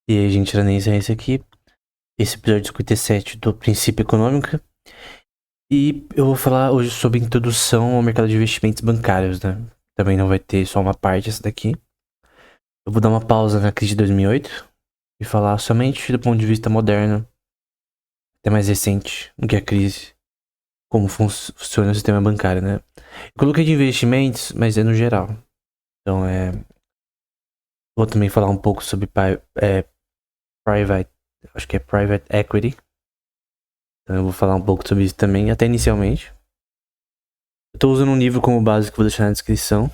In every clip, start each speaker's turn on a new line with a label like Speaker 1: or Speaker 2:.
Speaker 1: E aí, gente, era nem esse aqui. Esse episódio 57 do Princípio Econômico. E eu vou falar hoje sobre introdução ao mercado de investimentos bancários, né? Também não vai ter só uma parte essa daqui. Eu vou dar uma pausa na crise de 2008 e falar somente do ponto de vista moderno, até mais recente, do que a crise, como funciona o sistema bancário, né? Eu coloquei de investimentos, mas é no geral. Então, vou também falar um pouco sobre private, acho que é private equity. Então eu vou falar um pouco sobre isso também, até inicialmente. Eu tô usando um livro como base que eu vou deixar na descrição.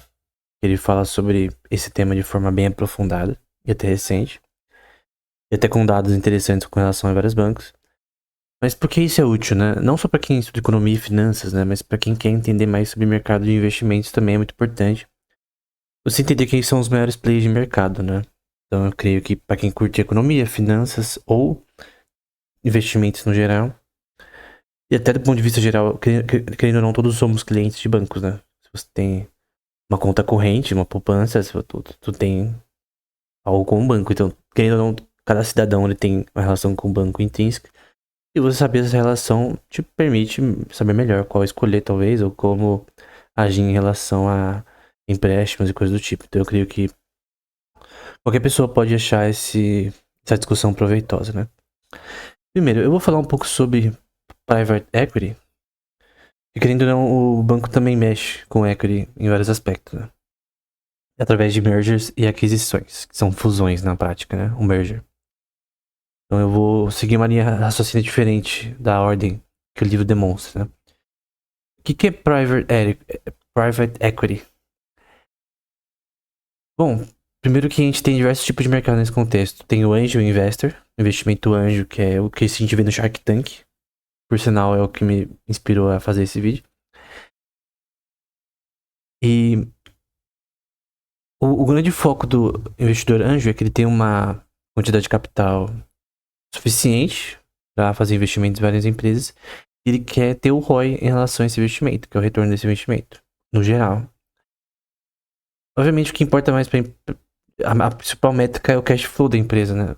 Speaker 1: Ele fala sobre esse tema de forma bem aprofundada e até recente. E até com dados interessantes com relação a vários bancos. Mas por que isso é útil, né? Não só para quem estuda economia e finanças, né? Mas para quem quer entender mais sobre o mercado de investimentos também é muito importante. Você entender quem são os maiores players de mercado, né? Então eu creio que para quem curte economia, finanças ou investimentos no geral, e até do ponto de vista geral, querendo ou não, todos somos clientes de bancos, né? Se você tem uma conta corrente, uma poupança, tu tem algo com o banco. Então, querendo ou não, cada cidadão ele tem uma relação com o banco intrínseca. E você saber essa relação te permite saber melhor qual escolher, talvez, ou como agir em relação a empréstimos e coisas do tipo. Então, eu creio que qualquer pessoa pode achar essa discussão proveitosa, né? Primeiro, eu vou falar um pouco sobre private equity. E querendo ou não, o banco também mexe com equity em vários aspectos, né? Através de mergers e aquisições, que são fusões na prática, né? O merger. Então eu vou seguir uma linha raciocínio diferente da ordem que o livro demonstra, né? O que é private equity? Bom, primeiro que a gente tem diversos tipos de mercado nesse contexto. Tem o angel investor, investimento anjo, que é o que a gente vê no Shark Tank. Por sinal, é o que me inspirou a fazer esse vídeo. E o grande foco do investidor anjo é que ele tem uma quantidade de capital suficiente para fazer investimentos em várias empresas. E ele quer ter o ROI em relação a esse investimento, que é o retorno desse investimento, no geral. Obviamente, o que importa mais para a principal métrica é o cash flow da empresa, né?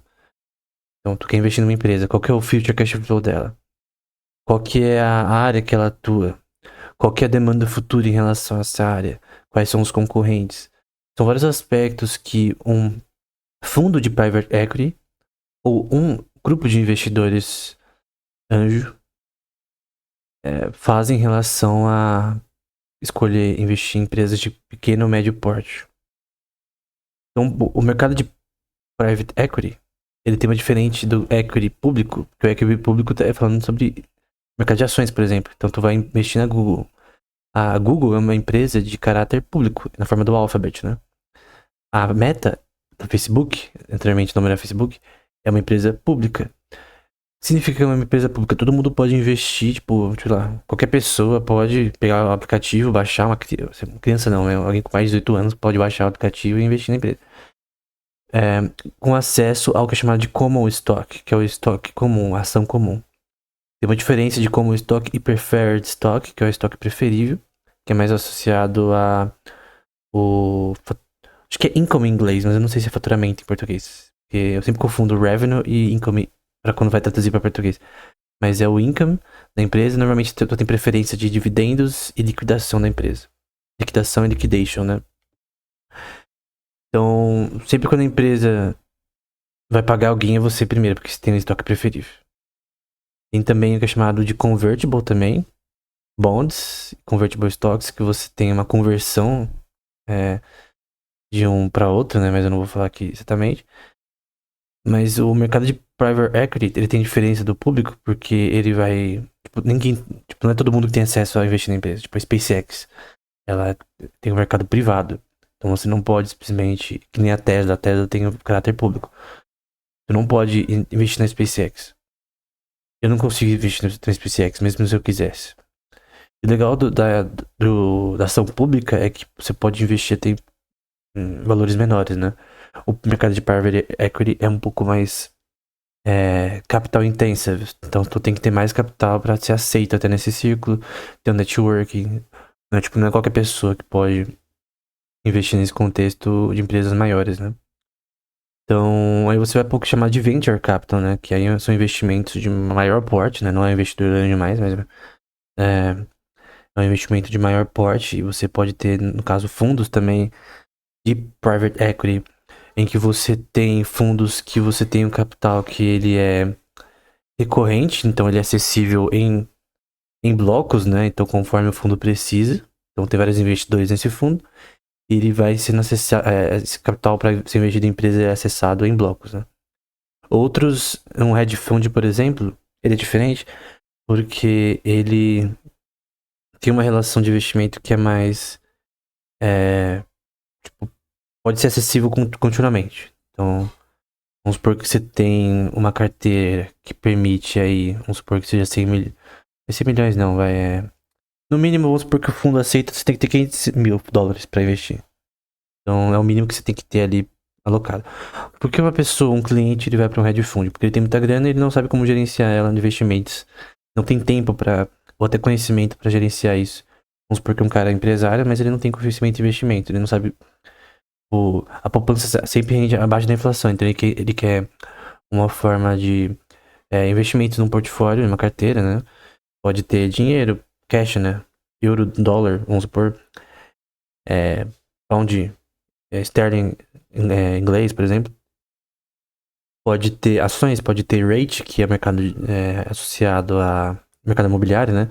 Speaker 1: Então, tu quer investir numa empresa, qual que é o future cash flow dela? Qual que é a área que ela atua? Qual que é a demanda futura em relação a essa área? Quais são os concorrentes? São vários aspectos que um fundo de private equity ou um grupo de investidores anjo fazem em relação a escolher investir em empresas de pequeno ou médio porte. Então, o mercado de private equity, ele tem uma diferente do equity público, porque o equity público tá falando sobre mercado de ações, por exemplo. Então, tu vai investir na Google. A Google é uma empresa de caráter público, na forma do Alphabet, né? A Meta, do Facebook, anteriormente o nome era Facebook, é uma empresa pública. Significa que é uma empresa pública, todo mundo pode investir, tipo, sei lá, qualquer pessoa pode pegar o aplicativo, baixar criança não, é alguém com mais de 18 anos pode baixar o aplicativo e investir na empresa. Com acesso ao que é chamado de common stock, que é o estoque comum, a ação comum. Tem uma diferença de common stock e preferred stock, que é o estoque preferível, que é mais associado a acho que é income em inglês, mas eu não sei se é faturamento em português. Porque eu sempre confundo revenue e income para quando vai traduzir para português. Mas é o income da empresa, normalmente tu tem preferência de dividendos e liquidação da empresa. Liquidação e liquidation, né? Então, sempre quando a empresa vai pagar alguém é você primeiro, porque você tem um estoque preferível. Tem também o que é chamado de convertible também. Bonds, convertible stocks, que você tem uma conversão de um para outro, né? Mas eu não vou falar aqui exatamente. Mas o mercado de private equity, ele tem diferença do público, porque ele vai... Tipo, ninguém... Tipo, não é todo mundo que tem acesso a investir na empresa. Tipo, a SpaceX, ela tem um mercado privado. Então você não pode simplesmente... Que nem a Tesla tem um caráter público. Tu não pode investir na SpaceX. Eu não consigo investir na SpaceX, mesmo se eu quisesse. O legal da ação pública é que você pode investir até em valores menores, né? O mercado de private equity é um pouco mais capital intensive. Então tu tem que ter mais capital para ser aceito até nesse círculo, ter um networking. Não é, tipo, não é qualquer pessoa que pode investir nesse contexto de empresas maiores, né? Então, aí você vai pouco chamar de venture capital, né? Que aí são investimentos de maior porte, né? Não é investidor grande mais, mas é um investimento de maior porte. E você pode ter, no caso, fundos também de private equity, em que você tem fundos que você tem um capital que ele é recorrente, então ele é acessível em blocos, né? Então, conforme o fundo precisa. Então, tem vários investidores nesse fundo. E ele vai sendo acessado, esse capital para ser investido em empresa é acessado em blocos, né? Outros, um hedge fund, por exemplo, ele é diferente porque ele tem uma relação de investimento que é mais, tipo, pode ser acessível continuamente. Então, vamos supor que você tem uma carteira que permite aí, vamos supor que seja 100 milhões, 100 milhões não, vai, no mínimo, vamos supor que o fundo aceita, você tem que ter 500 mil dólares para investir. Então, é o mínimo que você tem que ter ali alocado. Por que uma pessoa, um cliente, ele vai para um hedge fund? Porque ele tem muita grana e ele não sabe como gerenciar ela de investimentos. Não tem tempo para ou até conhecimento para gerenciar isso. Vamos supor que um cara é empresário, mas ele não tem conhecimento de investimento. Ele não sabe. A poupança sempre rende abaixo da inflação. Então, ele quer uma forma de investimentos num portfólio, numa carteira, né? Pode ter dinheiro, cash, né? Euro, dólar, vamos supor. Pound, sterling, inglês, por exemplo. Pode ter ações, pode ter rate, que é mercado associado a mercado imobiliário, né?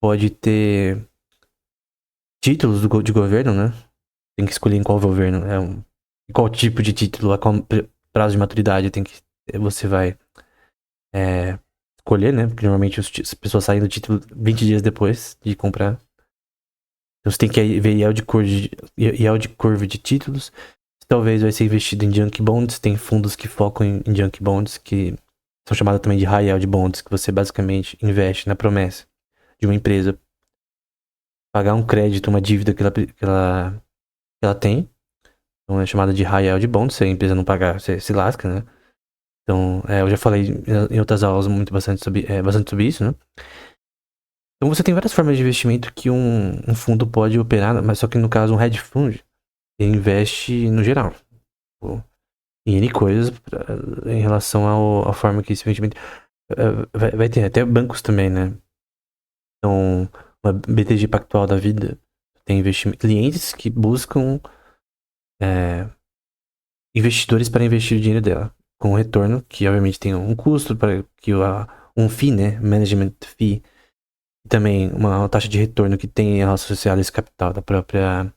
Speaker 1: Pode ter títulos de governo, né? Tem que escolher em qual governo, qual tipo de título, a qual prazo de maturidade você vai escolher, né? Porque normalmente as pessoas saem do título 20 dias depois de comprar. Então você tem que ver yield curve de títulos. Talvez vai ser investido em junk bonds. Tem fundos que focam em junk bonds, que são chamados também de high yield bonds, que você basicamente investe na promessa de uma empresa pagar um crédito, uma dívida que ela tem. Então é chamada de high yield bonds. Se a empresa não pagar, você se lasca, né? Então, eu já falei em outras aulas bastante sobre isso, né? Então você tem várias formas de investimento que um fundo pode operar, mas só que no caso um hedge fund, ele investe no geral. Tipo, em N coisas em relação à forma que esse investimento. Vai ter até bancos também, né? Então, uma BTG Pactual da vida tem clientes que buscam investidores para investir o dinheiro dela. Com um retorno, que obviamente tem um custo, para que um fee, né? Management fee. E também uma taxa de retorno que tem associada a esse capital do próprio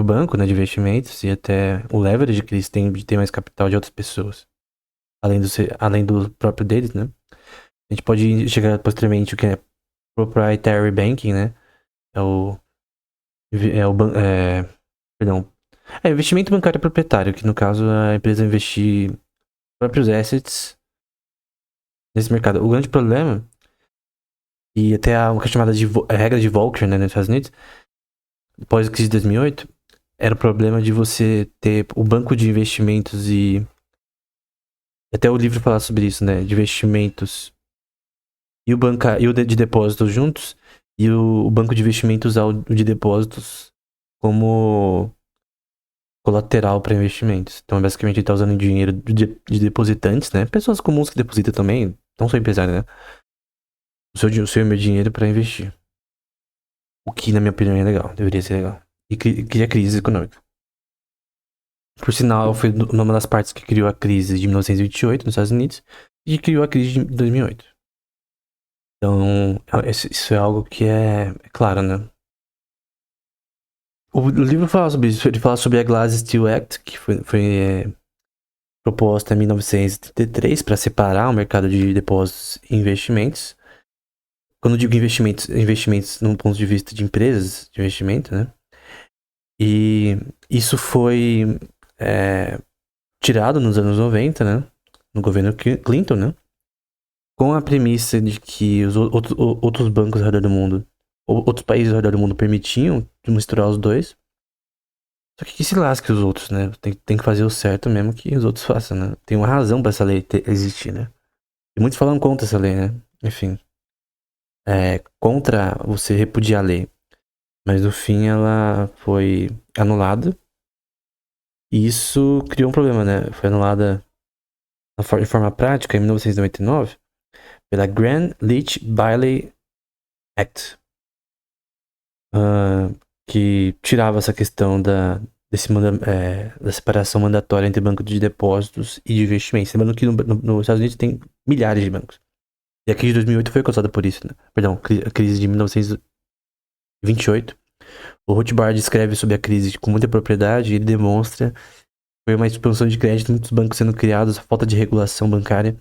Speaker 1: banco, né? De investimentos. E até o leverage que eles têm de ter mais capital de outras pessoas. Além do próprio deles, né? A gente pode chegar posteriormente o que é proprietary banking, né? É o. É o. Perdão. É investimento bancário proprietário, que no caso a empresa investir próprios assets nesse mercado. O grande problema, e até uma coisa chamada de regra de Volcker, né, nos Estados Unidos, após a crise de 2008, era o problema de você ter o banco de investimentos e. Até o livro fala sobre isso, né? De investimentos e o de depósitos juntos, e o banco de investimentos usar o de depósitos como colateral para investimentos. Então, basicamente, ele está usando dinheiro de depositantes, né? Pessoas comuns que depositam também, não só empresário, né? O seu e meu dinheiro para investir. O que, na minha opinião, é legal, deveria ser legal. E cria crise econômica. Por sinal, foi uma das partes que criou a crise de 1928 nos Estados Unidos e criou a crise de 2008. Então, isso é algo que é claro, né? O livro fala sobre isso. Ele fala sobre a Glass-Steagall Act, que foi proposta em 1933 para separar o mercado de depósitos e investimentos. Quando eu digo investimentos, investimentos num ponto de vista de empresas de investimento, né? E isso foi tirado nos anos 90, né? No governo Clinton, né? Com a premissa de que os outros bancos ao redor do mundo, outros países ao redor do mundo permitiam misturar os dois. Só que se lasque os outros, né? Tem que fazer o certo mesmo que os outros façam, né? Tem uma razão pra essa lei existir, né? E muitos falam contra essa lei, né? Enfim. Contra você repudiar a lei. Mas no fim ela foi anulada. E isso criou um problema, né? Foi anulada de forma prática em 1999 pela Gramm-Leach-Bliley Act, que tirava essa questão da separação mandatória entre banco de depósitos e de investimentos. Lembrando que nos Estados Unidos tem milhares de bancos. E a crise de 2008 foi causada por isso, né? Perdão, a crise de 1928. O Rothbard escreve sobre a crise com muita propriedade e ele demonstra que foi uma expansão de crédito, muitos bancos sendo criados, a falta de regulação bancária.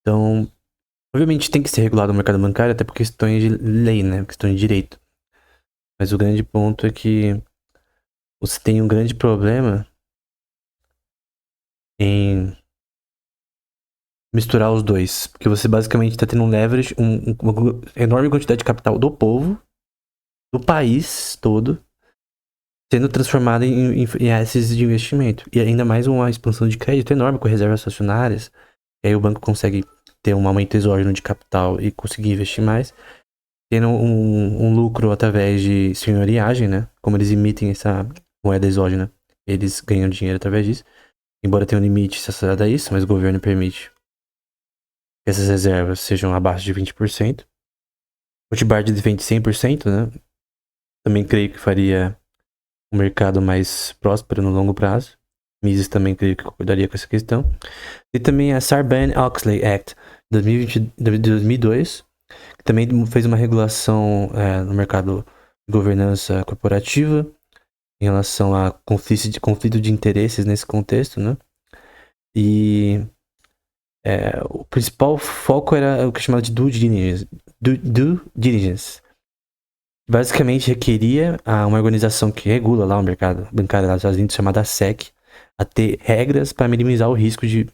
Speaker 1: Então, obviamente tem que ser regulado o mercado bancário, até por questões de lei, né? Questões de direito. Mas o grande ponto é que você tem um grande problema em misturar os dois. Porque você basicamente está tendo um leverage, uma enorme quantidade de capital do povo, do país todo, sendo transformada em assets de investimento. E ainda mais uma expansão de crédito enorme com reservas acionárias. E aí o banco consegue ter um aumento exógeno de capital e conseguir investir mais. Tendo um lucro através de senhoriagem, né? Como eles emitem essa moeda exógena, eles ganham dinheiro através disso. Embora tenha um limite associado a isso, mas o governo permite que essas reservas sejam abaixo de 20%. O Rothbard defende 100%, né? Também creio que faria um mercado mais próspero no longo prazo. Mises também creio que concordaria com essa questão. E também a Sarbanes-Oxley Act de 2002, que também fez uma regulação no mercado de governança corporativa em relação a conflito de interesses nesse contexto, né? E o principal foco era o que é chamado de due diligence. Basicamente requeria uma organização que regula lá o mercado bancário lá nos Estados Unidos, chamada SEC, a ter regras para minimizar o risco de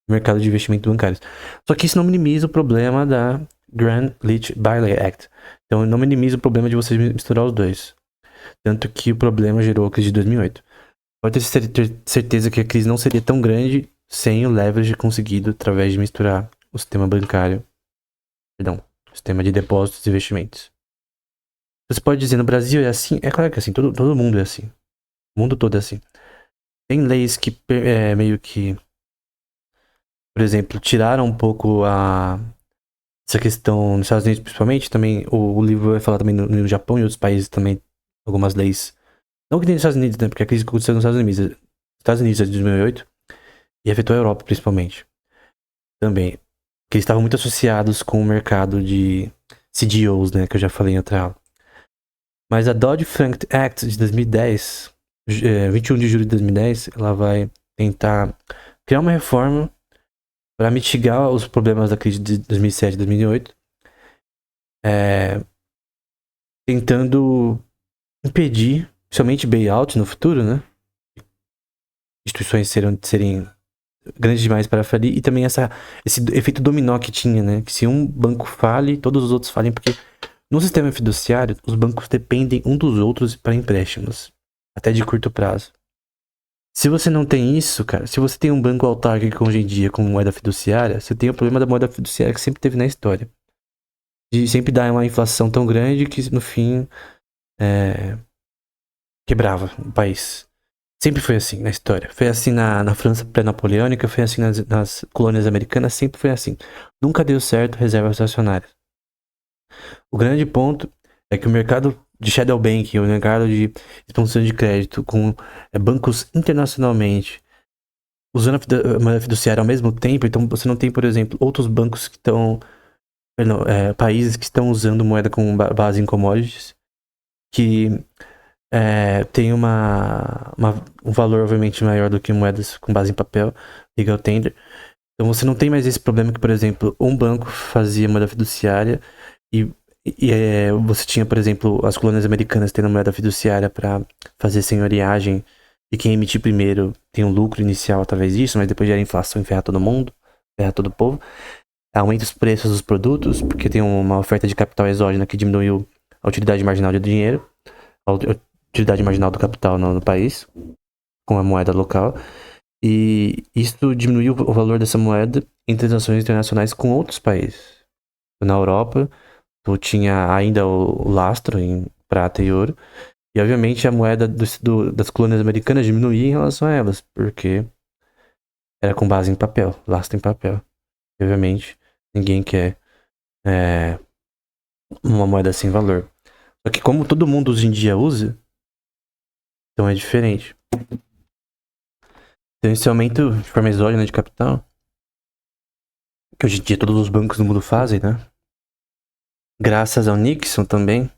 Speaker 1: mercado de investimento bancários. Só que isso não minimiza o problema da Gramm-Leach-Bliley Act. Então não minimiza o problema de você misturar os dois. Tanto que o problema gerou a crise de 2008. Pode ter certeza que a crise não seria tão grande sem o leverage conseguido através de misturar o sistema bancário, o sistema de depósitos e investimentos. Você pode dizer, no Brasil é assim? É claro que é assim, todo mundo é assim. O mundo todo é assim. Tem leis que meio que, por exemplo, tiraram um pouco essa questão nos Estados Unidos principalmente. Também o livro vai falar também no Japão e outros países também, algumas leis. Não que tem nos Estados Unidos, né? Porque a crise aconteceu nos Estados Unidos de 2008 e afetou a Europa principalmente. Também. Que eles estavam muito associados com o mercado de CDOs, né? Que eu já falei em outra aula. Mas a Dodd-Frank Act de 2010, 21 de julho de 2010, ela vai tentar criar uma reforma para mitigar os problemas da crise de 2007 e 2008, tentando impedir, somente bailout no futuro, né? Instituições serem grandes demais para falir, e também esse efeito dominó que tinha, né? Que se um banco fale, todos os outros falem, porque no sistema fiduciário, os bancos dependem um dos outros para empréstimos, até de curto prazo. Se você não tem isso, cara, se você tem um banco autárquico hoje em dia com moeda fiduciária, você tem o problema da moeda fiduciária que sempre teve na história. De sempre dar uma inflação tão grande que no fim quebrava o país. Sempre foi assim na história. Foi assim na França pré-napoleônica, foi assim nas colônias americanas, sempre foi assim. Nunca deu certo reservas acionárias. O grande ponto é que o mercado de shadow banking, o mercado de expansão de crédito com bancos internacionalmente usando a moeda fiduciária ao mesmo tempo, então você não tem, por exemplo, outros bancos que estão países que estão usando moeda com base em commodities, que tem um valor obviamente maior do que moedas com base em papel, legal tender. Então você não tem mais esse problema que, por exemplo, um banco fazia moeda fiduciária e você tinha, por exemplo, as colônias americanas tendo moeda fiduciária para fazer senhoriagem, e quem emitir primeiro tem um lucro inicial através disso, mas depois gera inflação e ferra todo mundo, ferra todo o povo. Aumenta os preços dos produtos, porque tem uma oferta de capital exógena que diminuiu a utilidade marginal do dinheiro, a utilidade marginal do capital no país, com a moeda local. E isso diminuiu o valor dessa moeda em transações internacionais com outros países. Na Europa, tu tinha ainda o lastro em prata e ouro, E obviamente a moeda das colônias americanas diminuía em relação a elas, porque era com base em papel, lastro em papel. E, obviamente, ninguém quer uma moeda sem valor. Só que como todo mundo hoje em dia usa, então é diferente. Então esse aumento de forma exógena de capital, que hoje em dia todos os bancos do mundo fazem, né? Graças ao Nixon também,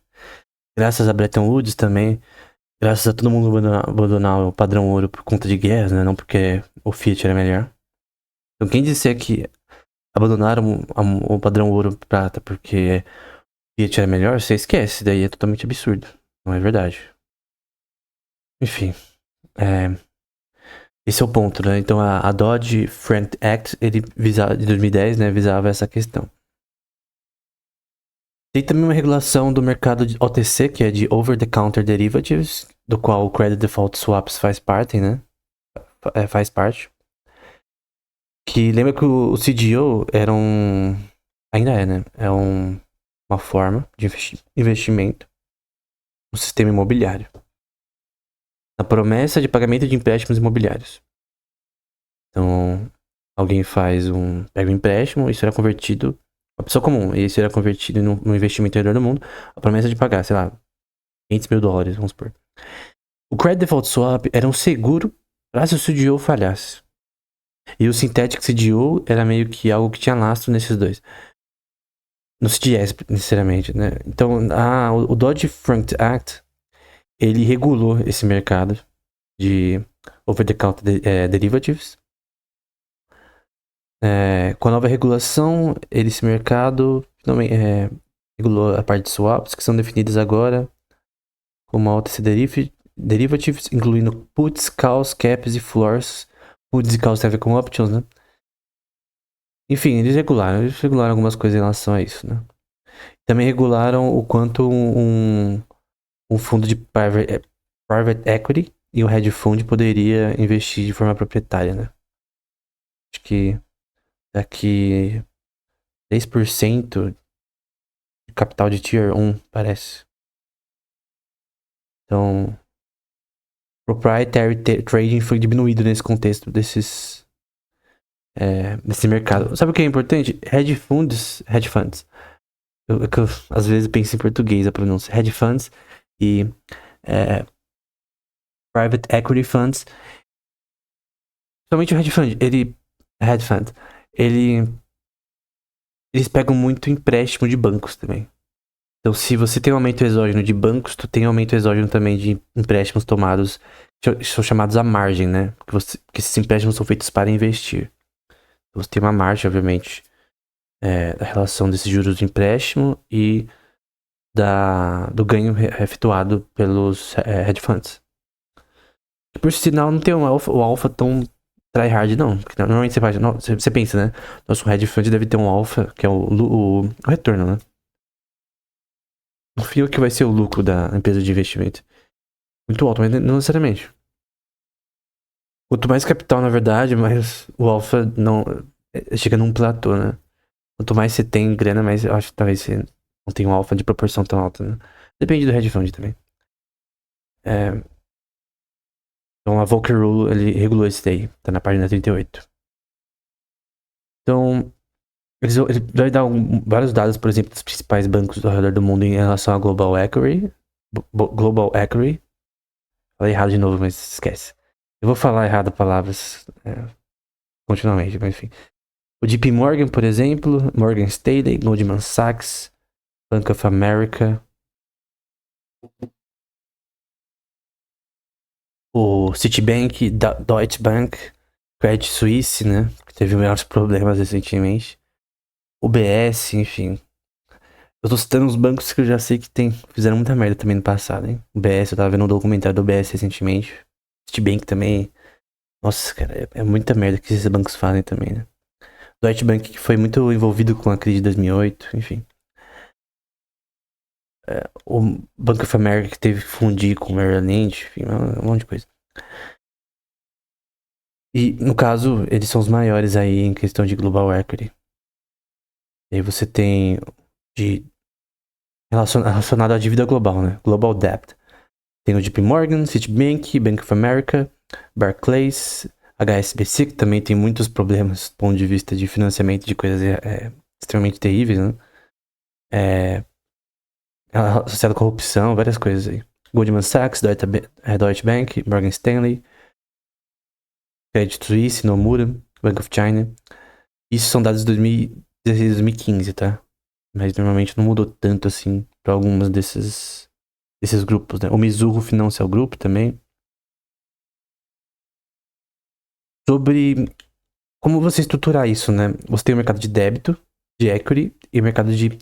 Speaker 1: graças a Bretton Woods também, graças a todo mundo abandonar o padrão ouro por conta de guerras, né? Não porque o Fiat era melhor. Então quem disser que abandonaram o padrão ouro prata porque o Fiat era melhor, você esquece, daí é totalmente absurdo. Não é verdade. Enfim, esse é o ponto, né? Então a Dodd-Frank Act, ele visava, de 2010, né, visava essa questão. Tem também uma regulação do mercado de OTC, que é de Over-the-Counter Derivatives, do qual o Credit Default Swaps faz parte, né? Faz parte. Que lembra que o CDO era um... Ainda é, né? É uma forma de investimento no sistema imobiliário. Na promessa de pagamento de empréstimos imobiliários. Então, alguém pega um empréstimo, isso era convertido... Uma pessoa comum, e isso era convertido num investimento ao redor do mundo, a promessa de pagar, sei lá, $500 mil, vamos supor. O Credit Default Swap era um seguro para se o CDO falhasse. E o Synthetic CDO era meio que algo que tinha lastro nesses dois. No CDS, necessariamente, né? Então, o Dodd-Frank Act, ele regulou esse mercado de over-the-counter derivatives. Com a nova regulação, esse mercado regulou a parte de swaps, que são definidas agora como OTC derivatives, incluindo puts, calls, caps e floors. Puts e calls tem a ver com options, né? Enfim, eles regularam algumas coisas em relação a isso, né? Também regularam o quanto um fundo de private equity e um hedge fund poderia investir de forma proprietária, né? Acho que daqui 10% de capital de Tier 1, parece. Então, proprietary trading foi diminuído nesse contexto desse mercado. Sabe o que é importante? Hedge funds. Eu às vezes penso em português a pronúncia. Hedge funds e private equity funds. Somente o hedge fund, eles pegam muito empréstimo de bancos também. Então, se você tem um aumento exógeno de bancos, tu tem um aumento exógeno também de empréstimos tomados, que são chamados à margem, né? Porque esses empréstimos são feitos para investir. Então, você tem uma margem, obviamente, da relação desses juros de empréstimo e do ganho efetuado pelos hedge funds. Por sinal, não tem o alpha tão tryhard, não. Porque normalmente você pensa, né? Nosso hedge fund deve ter um alpha, que é o retorno, né? No fim, o que vai ser o lucro da empresa de investimento? Muito alto, mas não necessariamente. Quanto mais capital, na verdade, mais o alpha não chega num platô, né? Quanto mais você tem grana, mais eu acho que talvez você não tenha um alpha de proporção tão alta, né? Depende do hedge fund também. Então a Volcker Rule, ele regulou isso daí. Tá na página 38. Então, ele vai dar vários dados, por exemplo, dos principais bancos ao redor do mundo em relação à Global Equity. Global Equity. Falei errado de novo, mas esquece. Eu vou falar errado palavras continuamente, mas enfim. O JP Morgan, por exemplo, Morgan Stanley, Goldman Sachs, Bank of America, o Citibank, Deutsche Bank, Credit Suisse, né, que teve maiores problemas recentemente, o BS, enfim. Eu tô citando os bancos que eu já sei que fizeram muita merda também no passado, hein. O BS, eu tava vendo um documentário do BS recentemente. Citibank também. Nossa, cara, é muita merda que esses bancos fazem também, né. Deutsche Bank, que foi muito envolvido com a crise de 2008, enfim. O Bank of America, que teve que fundir com o Merrill Lynch, enfim, um monte de coisa. E, no caso, eles são os maiores aí em questão de Global Equity. E aí você tem relacionado à dívida global, né? Global Debt. Tem o JP Morgan, Citibank, Bank of America, Barclays, HSBC, que também tem muitos problemas do ponto de vista de financiamento de coisas extremamente terríveis, né? Associado à corrupção, várias coisas aí. Goldman Sachs, Deutsche Bank, Morgan Stanley, Credit Suisse, Nomura, Bank of China. Isso são dados de 2016 e 2015, tá? Mas normalmente não mudou tanto assim para algumas desses grupos, né? O Mizuho Financial Group também. Sobre como você estruturar isso, né? Você tem o mercado de débito, de equity e o mercado de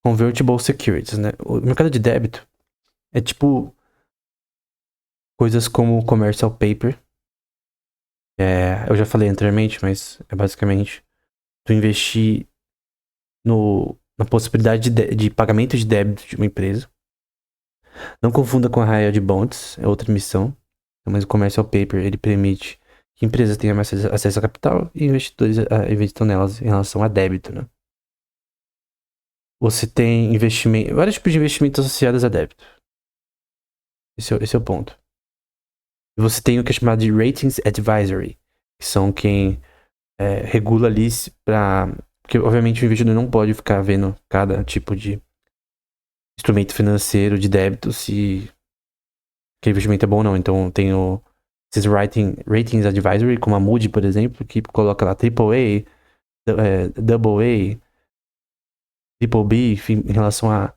Speaker 1: convertible securities, né? O mercado de débito é tipo coisas como commercial paper. Eu já falei anteriormente, mas é basicamente tu investir na possibilidade de pagamento de débito de uma empresa. Não confunda com a high yield bonds, é outra emissão. Mas o commercial paper, ele permite que empresas tenham mais acesso a capital e investidores investam nelas em relação a débito, né? Você tem vários tipos de investimentos associados a débito. Esse é o ponto. E você tem o que é chamado de Ratings Advisory, que são quem regula ali porque obviamente o investidor não pode ficar vendo cada tipo de instrumento financeiro de débito se que investimento é bom ou não. Então tem esses Ratings Advisory, como a Moody, por exemplo, que coloca lá AAA, AA, Triple B, enfim, em relação a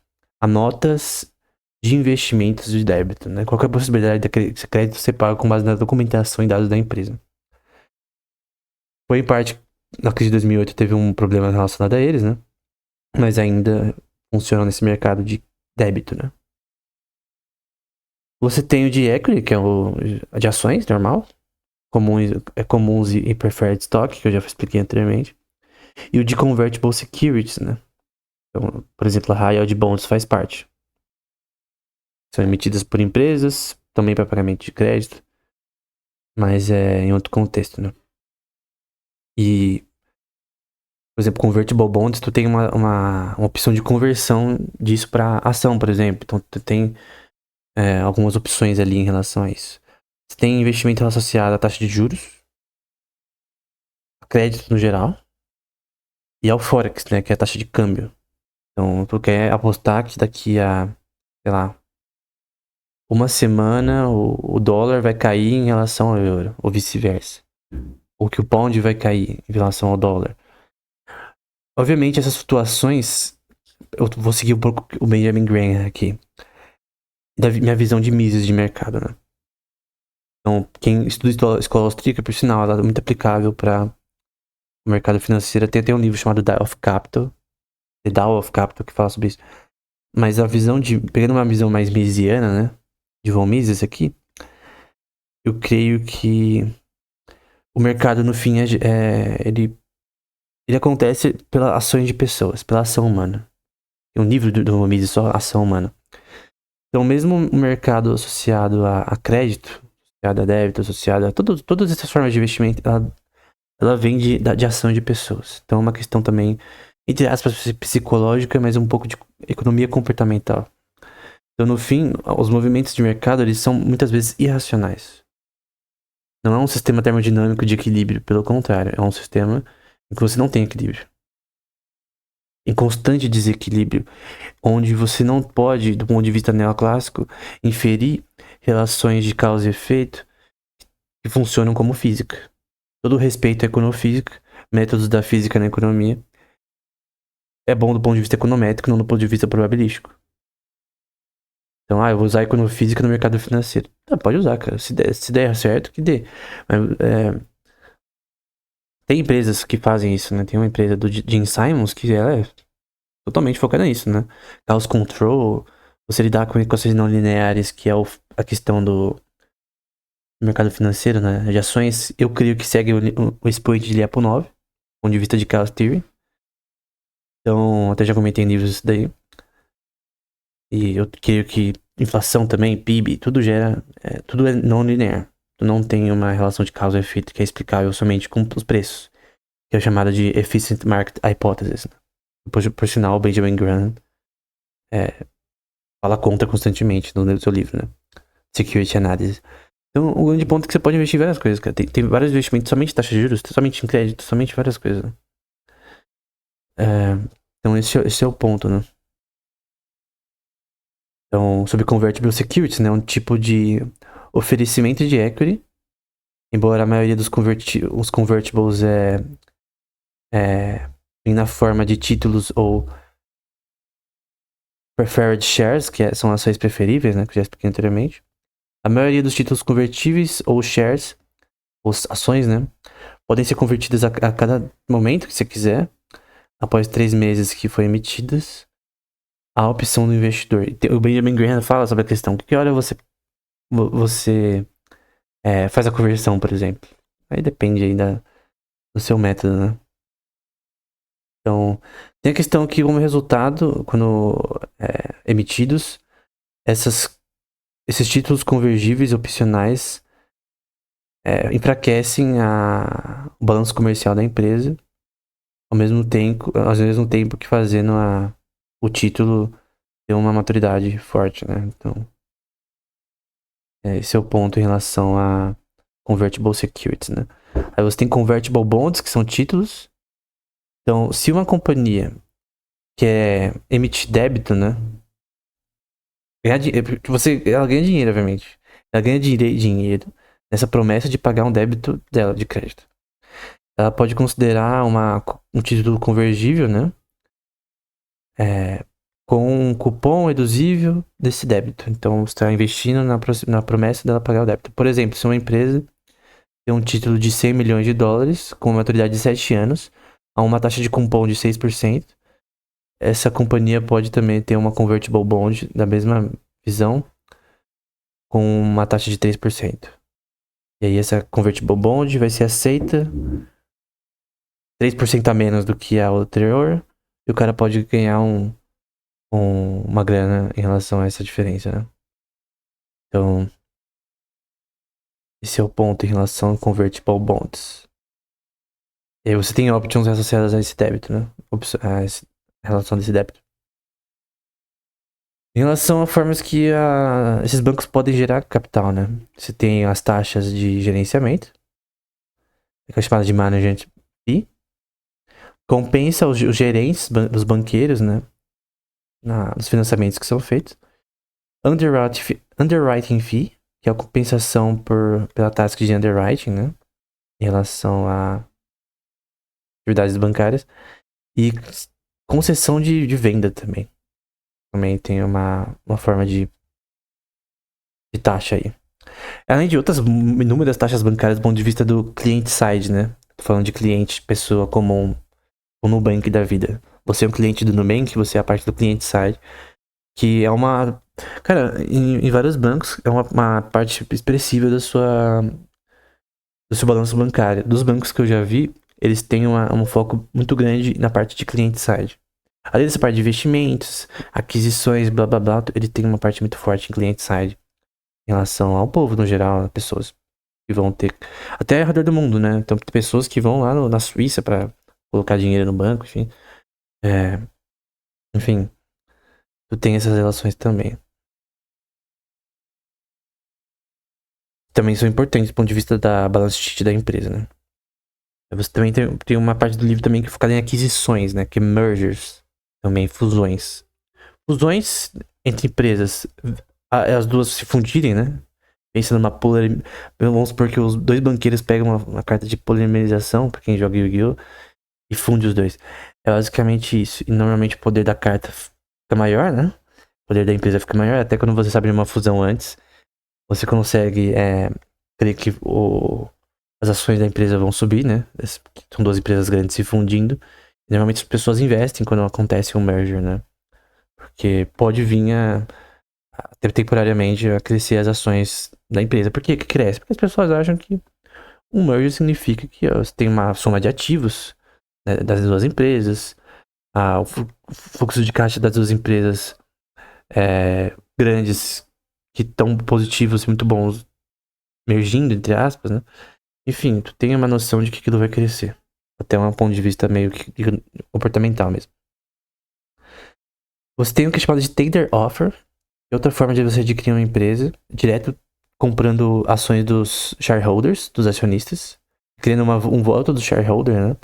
Speaker 1: notas de investimentos de débito, né? Qualquer possibilidade de crédito você paga com base na documentação e dados da empresa. Foi em parte, na crise de 2008 teve um problema relacionado a eles, né? Mas ainda funciona nesse mercado de débito, né? Você tem o de equity, que é o de ações, normal. Comuns e preferred stock, que eu já expliquei anteriormente. E o de convertible securities, né? Então, por exemplo, a high yield bonds faz parte. São emitidas por empresas, também para pagamento de crédito, mas é em outro contexto, né? E, por exemplo, convertible bonds, tu tem uma opção de conversão disso para ação, por exemplo. Então, tu tem algumas opções ali em relação a isso. Você tem investimento associado à taxa de juros, a crédito no geral, e ao Forex, né, que é a taxa de câmbio. Então, tu quer apostar que daqui a, sei lá, uma semana o dólar vai cair em relação ao euro, ou vice-versa. Ou que o pound vai cair em relação ao dólar. Obviamente, essas flutuações, eu vou seguir um pouco o Benjamin Graham aqui, da minha visão de Mises de mercado, né? Então, quem estuda escola austríaca, por sinal, ela é muito aplicável para o mercado financeiro. Tem até um livro chamado The Tao of Capital, que fala sobre isso. Mas a visão pegando uma visão mais mesiana, né? De von Mises aqui, eu creio que o mercado, no fim, ele acontece pelas ações de pessoas, pela ação humana. Tem um livro do von Mises só ação humana. Então, mesmo o mercado associado a crédito, associado a débito, associado a todas essas formas de investimento, ela vem de ação de pessoas. Então, é uma questão também, entre aspas, psicológica, mas um pouco de economia comportamental. Então, no fim, os movimentos de mercado, eles são muitas vezes irracionais. Não é um sistema termodinâmico de equilíbrio, pelo contrário, é um sistema em que você não tem equilíbrio. Em constante desequilíbrio, onde você não pode, do ponto de vista neoclássico, inferir relações de causa e efeito que funcionam como física. Todo respeito à econofísica, métodos da física na economia, é bom do ponto de vista econométrico, não do ponto de vista probabilístico. Então, eu vou usar a econofísica no mercado financeiro. Pode usar, cara. Se der certo, que dê. Mas, tem empresas que fazem isso, né? Tem uma empresa do Gene Simons que ela é totalmente focada nisso, né? Chaos Control, você lidar com equações não lineares, que é a questão do mercado financeiro, né? De ações, eu creio que segue o expoente de Lyapunov, do ponto de vista de Chaos Theory. Então, até já comentei em livros isso daí. E eu creio que inflação também, PIB, tudo tudo é não linear. Tu não tem uma relação de causa e efeito que é explicável somente com os preços, que é chamada de Efficient Market Hypothesis. Por sinal, o Benjamin Graham fala contra constantemente no seu livro, né? Security Analysis. Então, o grande ponto é que você pode investir em várias coisas, cara. Tem vários investimentos, somente taxa de juros, somente em crédito, somente várias coisas. Então, esse é o ponto, né? Então, sobre Convertible Securities, né? Um tipo de oferecimento de equity, embora a maioria dos os convertibles vem na forma de títulos ou preferred shares, que são ações preferíveis, né? Que eu já expliquei anteriormente. A maioria dos títulos convertíveis ou shares, ou ações, né? Podem ser convertidas a cada momento que você quiser, após 3 meses que foram emitidas. A opção do investidor. O Benjamin Graham fala sobre a questão que hora você faz a conversão, por exemplo. Aí depende aí do seu método, né? Então, tem a questão que como resultado, quando emitidos, esses títulos convergíveis opcionais enfraquecem o balanço comercial da empresa, ao mesmo tempo que fazendo o título ter uma maturidade forte, né? Então, esse é o ponto em relação a convertible securities, né? Aí você tem convertible bonds, que são títulos. Então, se uma companhia quer emitir débito, né? Ela ganha dinheiro, obviamente. Ela ganha dinheiro nessa promessa de pagar um débito dela de crédito. Ela pode considerar um título convergível, né? Com um cupom reduzível desse débito. Então, você está investindo na promessa dela pagar o débito. Por exemplo, se uma empresa tem um título de 100 milhões de dólares, com uma maturidade de 7 anos, a uma taxa de cupom de 6%, essa companhia pode também ter uma convertible bond da mesma visão, com uma taxa de 3%. E aí essa convertible bond vai ser aceita 3% a menos do que a anterior, e o cara pode ganhar uma grana em relação a essa diferença, né? Então, esse é o ponto em relação a convertible bonds. E aí você tem options associadas a esse débito, né? A relação desse débito. Em relação a formas que esses bancos podem gerar capital, né? Você tem as taxas de gerenciamento, que é chamada de management fee, compensa os gerentes, os banqueiros, né? Nos financiamentos que são feitos. Underwriting fee, que é a compensação pela taxa de underwriting, né? Em relação a atividades bancárias. E concessão de venda também. Também tem uma forma de taxa aí. Além de outras inúmeras taxas bancárias do ponto de vista do client side, né? Tô falando de cliente, pessoa comum, o Nubank da vida. Você é um cliente do Nubank, você é a parte do client side, que é uma... Cara, em vários bancos é uma parte expressiva do seu balanço bancário. Dos bancos que eu já vi, eles têm um foco muito grande na parte de client side. Além dessa parte de investimentos, aquisições, blá blá blá, ele tem uma parte muito forte em client side. Em relação ao povo, no geral, pessoas que vão ter... Até ao redor do mundo, né? Então, tem pessoas que vão lá na Suíça pra colocar dinheiro no banco, enfim. Enfim, tu tem essas relações também. Também são importantes do ponto de vista da balance sheet da empresa, né? Você também tem uma parte do livro também que é focada em aquisições, né? Que é mergers. Também, fusões. Fusões entre empresas, as duas se fundirem, né? Pensa numa vamos supor que os dois banqueiros pegam uma carta de polimerização, pra quem joga Yu-Gi-Oh! E funde os dois. É basicamente isso. E normalmente o poder da carta fica maior, né? O poder da empresa fica maior. Até quando você sabe de uma fusão antes, você consegue crer que as ações da empresa vão subir, né? São duas empresas grandes se fundindo. E normalmente as pessoas investem quando acontece um merger, né? Porque pode vir temporariamente a crescer as ações da empresa. Por que cresce? Porque as pessoas acham que um merger significa que você tem uma soma de ativos, né, das duas empresas, o fluxo de caixa das duas empresas grandes que estão positivos e muito bons mergindo, entre aspas, né? Enfim, tu tem uma noção de que aquilo vai crescer. Até um ponto de vista meio que comportamental mesmo. Você tem o que é chamado de tender offer, que é outra forma de você adquirir uma empresa direto comprando ações dos shareholders, dos acionistas, criando um voto do shareholder, né?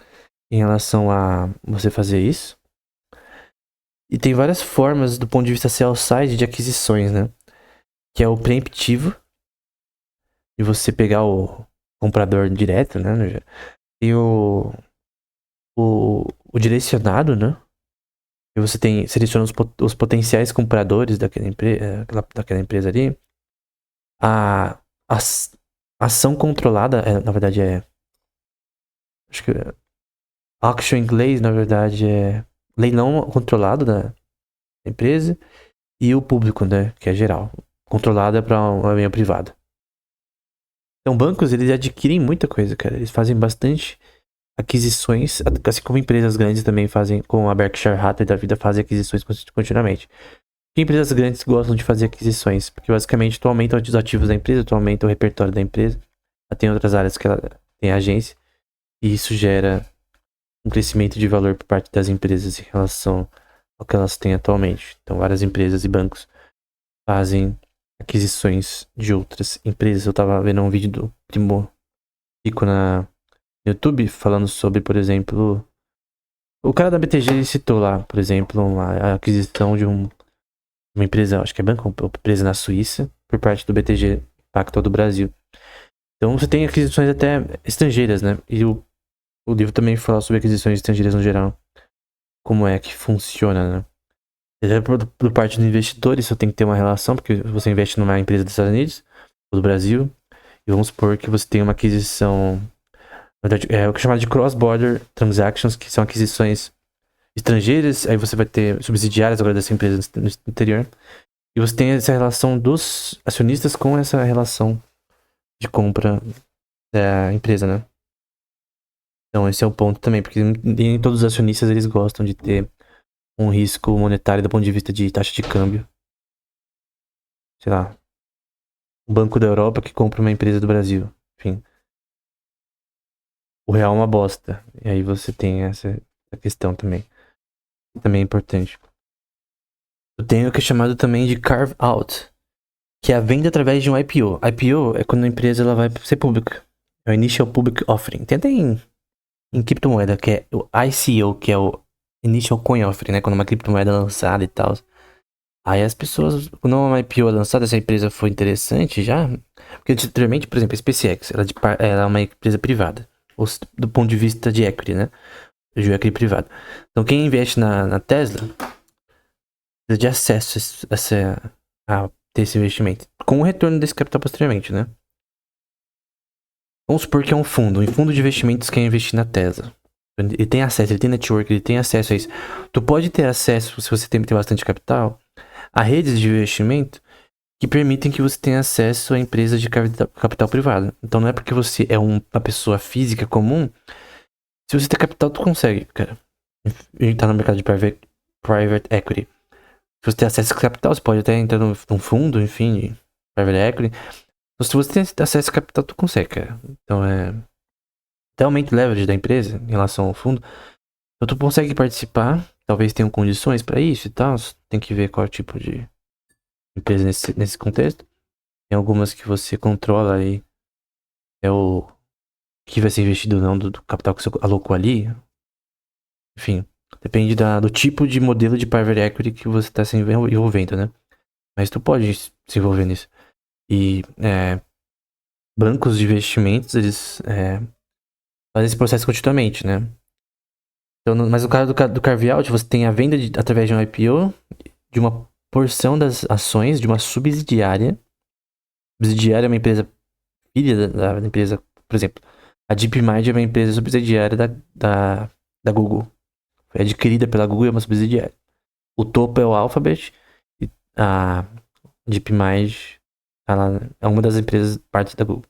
Speaker 1: Em relação a você fazer isso. E tem várias formas do ponto de vista sell-side de aquisições, né? Que é o preemptivo, de você pegar o comprador direto, né? E o direcionado, né? E você seleciona os potenciais compradores daquela empresa ali. A ação controlada, na verdade acho que auction em inglês, na verdade, é leilão controlado da empresa. E o público, né? Que é geral. Controlado é para uma meio privada. Então, bancos, eles adquirem muita coisa, cara. Eles fazem bastante aquisições, assim como empresas grandes também fazem, como a Berkshire Hathaway da vida, fazem aquisições continuamente. Porque empresas grandes gostam de fazer aquisições, porque basicamente tu aumenta os ativos da empresa, tu aumenta o repertório da empresa. Ela tem outras áreas que ela tem agência, e isso gera um crescimento de valor por parte das empresas em relação ao que elas têm atualmente. Então, várias empresas e bancos fazem aquisições de outras empresas. Eu tava vendo um vídeo do Primo Rico no YouTube falando sobre, por exemplo, o cara da BTG ele citou lá, por exemplo, a aquisição de uma empresa, acho que é banco, uma empresa na Suíça, por parte do BTG Pactual do Brasil. Então você tem aquisições até estrangeiras, né? E o livro também fala sobre aquisições estrangeiras no geral. Como é que funciona, né? Por parte do investidor, isso tem que ter uma relação, porque você investe numa empresa dos Estados Unidos, ou do Brasil, e vamos supor que você tem uma aquisição, na verdade, é o que é chamado de cross-border transactions, que são aquisições estrangeiras, aí você vai ter subsidiárias agora dessa empresa no exterior, e você tem essa relação dos acionistas com essa relação de compra da empresa, né? Então esse é o ponto também, porque nem todos os acionistas eles gostam de ter um risco monetário do ponto de vista de taxa de câmbio. Sei lá, o Banco da Europa que compra uma empresa do Brasil. Enfim, o real é uma bosta. E aí você tem essa questão também. Também é importante. Eu tenho o que é chamado também de carve out, que é a venda através de um IPO. IPO é quando a empresa ela vai ser pública. É o Initial Public Offering. Tem até em criptomoeda, que é o ICO, que é o Initial Coin Offering, né? Quando uma criptomoeda é lançada e tal. Aí as pessoas, quando uma IPO é lançada, essa empresa foi interessante já. Porque anteriormente, por exemplo, a SpaceX, ela é uma empresa privada. Do ponto de vista de equity, né? De equity privado. Então quem investe na Tesla precisa de acesso a ter esse investimento. Com o retorno desse capital posteriormente, né? Vamos supor que é um fundo de investimentos que quer investir na Tesla. Ele tem acesso, ele tem network, ele tem acesso a isso. Tu pode ter acesso, se você tem bastante capital, a redes de investimento que permitem que você tenha acesso a empresas de capital privado. Então não é porque você é uma pessoa física comum, se você tem capital, tu consegue, cara. A gente tá no mercado de private equity. Se você tem acesso a capital, você pode até entrar num fundo, enfim, de private equity. Então, se você tem acesso a capital, tu consegue, cara. Então até aumenta o leverage da empresa em relação ao fundo. Então tu consegue participar, talvez tenham condições pra isso e tal. Tem que ver qual tipo de empresa nesse contexto. Tem algumas que você controla aí. É o que vai ser investido ou não do capital que você alocou ali. Enfim, depende do tipo de modelo de private equity que você está se envolvendo, né? Mas tu pode se envolver nisso. E bancos de investimentos, eles fazem esse processo continuamente, né? Então, mas no caso do carve-out, você tem a venda através de um IPO de uma porção das ações de uma subsidiária. Subsidiária é uma empresa filha da empresa, por exemplo, a DeepMind é uma empresa subsidiária da Google. Foi adquirida pela Google e é uma subsidiária. O topo é o Alphabet e a DeepMind ela é uma das empresas parte da Google.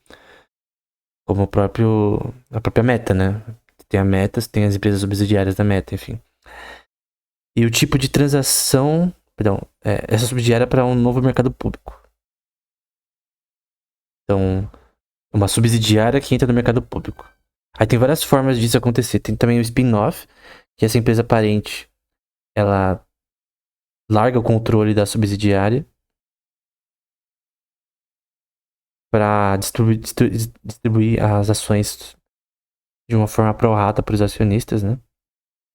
Speaker 1: Como a própria Meta, né? Tem a Meta, tem as empresas subsidiárias da Meta, enfim. E o tipo de transação, perdão, essa subsidiária é para um novo mercado público. Então, uma subsidiária que entra no mercado público. Aí tem várias formas disso acontecer. Tem também o spin-off, que essa empresa parente, ela larga o controle da subsidiária para distribuir as ações de uma forma pró-rata para os acionistas, né?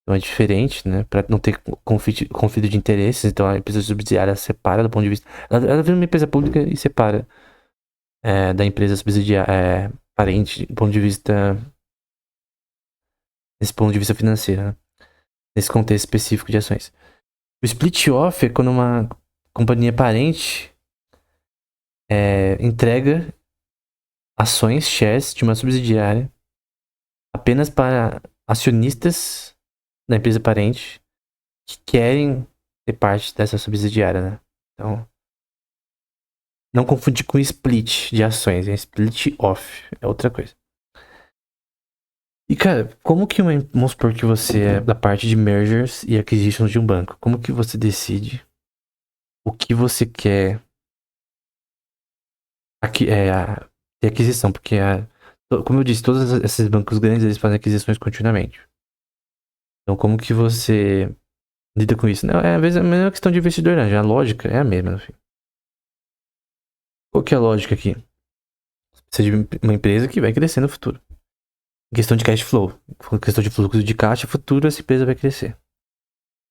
Speaker 1: Então é diferente, né? Para não ter conflito de interesses. Então a empresa subsidiária separa do ponto de vista. Ela vira uma empresa pública e separa da empresa subsidiária parente do ponto de vista. Desse ponto de vista financeiro, né? Nesse contexto específico de ações. O split off é quando uma companhia parente entrega ações, shares de uma subsidiária apenas para acionistas da empresa parente que querem ter parte dessa subsidiária, né? Então, não confundir com split de ações, é split off, é outra coisa. E cara, como que vamos supor que você é da parte de mergers e acquisitions de um banco? Como que você decide o que você quer ter aquisição? Porque, como eu disse, todos esses bancos grandes, eles fazem aquisições continuamente. Então, como que você lida com isso? Não, às vezes é a mesma questão de investidor, né? A lógica é a mesma, no fim. Qual que é a lógica aqui? Você precisa de uma empresa que vai crescer no futuro. Em questão de cash flow, em questão de fluxo de caixa futuro, essa empresa vai crescer.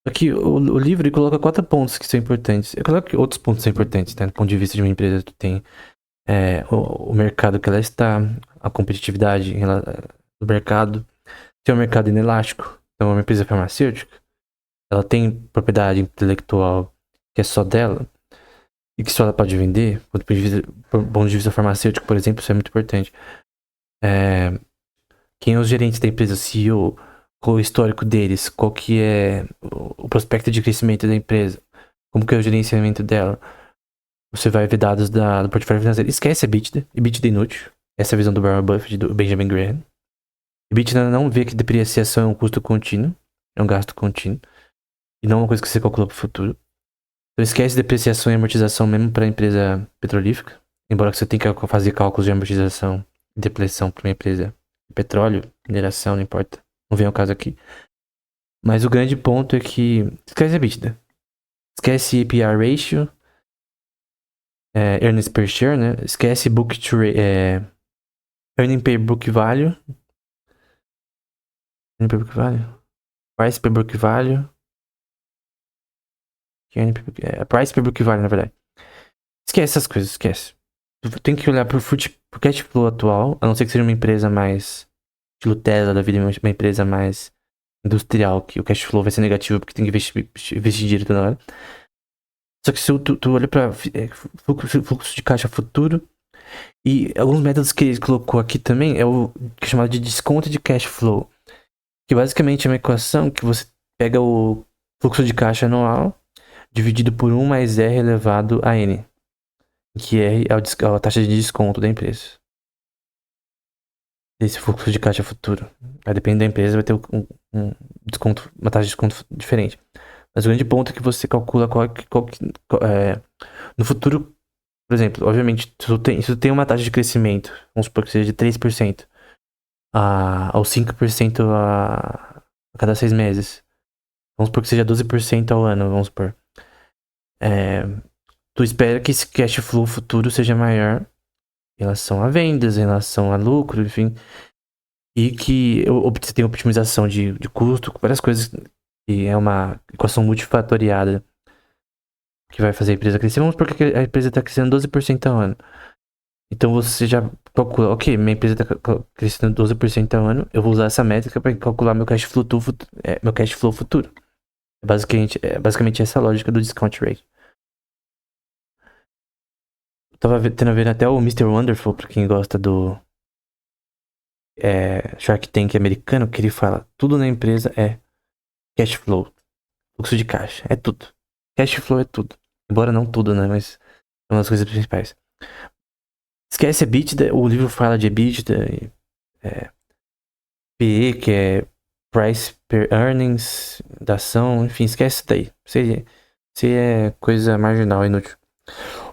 Speaker 1: Aqui, o livro ele coloca 4 pontos que são importantes. Eu coloco que outros pontos são importantes, né? Do ponto de vista de uma empresa, tu tem o mercado que ela está, a competitividade do mercado. Tem um mercado inelástico. Então, uma empresa farmacêutica, ela tem propriedade intelectual que é só dela e que só ela pode vender. Do ponto de vista farmacêutico, por exemplo, isso é muito importante. Quem é os gerentes da empresa, CEO, qual o histórico deles, qual que é o prospecto de crescimento da empresa, como que é o gerenciamento dela. Você vai ver dados do portfólio financeiro. Esquece EBITDA. EBITDA é inútil. Essa é a visão do Warren Buffett e do Benjamin Graham. EBITDA não vê que depreciação é um custo contínuo. É um gasto contínuo. E não uma coisa que você calcula para o futuro. Então esquece depreciação e amortização mesmo para a empresa petrolífera. Embora você tenha que fazer cálculos de amortização e depreciação para uma empresa de petróleo, mineração, não importa. Não vem ao caso aqui. Mas o grande ponto é que esquece EBITDA. Esquece APR ratio. Earnings per share, né? Esquece book to earning per book value. Earning per book value. Price per book value. Price per book value, na verdade. Esquece essas coisas, esquece. Tu tem que olhar pro cash flow atual, a não ser que seja uma empresa mais estilo Tesla da vida, uma empresa mais industrial, que o cash flow vai ser negativo porque tem que investir dinheiro toda hora. Só que se tu olha pra fluxo de caixa futuro, e alguns métodos que ele colocou aqui também é o que é chamado de desconto de cash flow, que basicamente é uma equação que você pega o fluxo de caixa anual dividido por 1 mais R elevado a N, que R é a taxa de desconto da empresa. Esse fluxo de caixa futuro. Aí depende da empresa, vai ter um desconto, uma taxa de desconto diferente. Mas o grande ponto é que você calcula no futuro, por exemplo, obviamente, se tu tem uma taxa de crescimento, vamos supor que seja de 3% ou 5% a cada 6 meses. Vamos supor que seja 12% ao ano, vamos supor. Tu espera que esse cash flow futuro seja maior em relação a vendas, em relação a lucro, enfim. E que você tem optimização de custo, várias coisas. E é uma equação multifatoriada que vai fazer a empresa crescer. Vamos supor que a empresa está crescendo 12% ao ano. Então você já calcula, ok, minha empresa está crescendo 12% ao ano, eu vou usar essa métrica para calcular meu cash flow futuro. Basicamente essa a lógica do discount rate. Eu tava vendo até o Mr. Wonderful, pra quem gosta do Shark Tank americano, que ele fala, tudo na empresa é cash flow, fluxo de caixa, é tudo. Cash flow é tudo. Embora não tudo, né, mas é uma das coisas principais. Esquece EBITDA, o livro fala de EBITDA, PE, que é Price per Earnings, da ação, enfim, esquece isso daí. Isso é coisa marginal, inútil.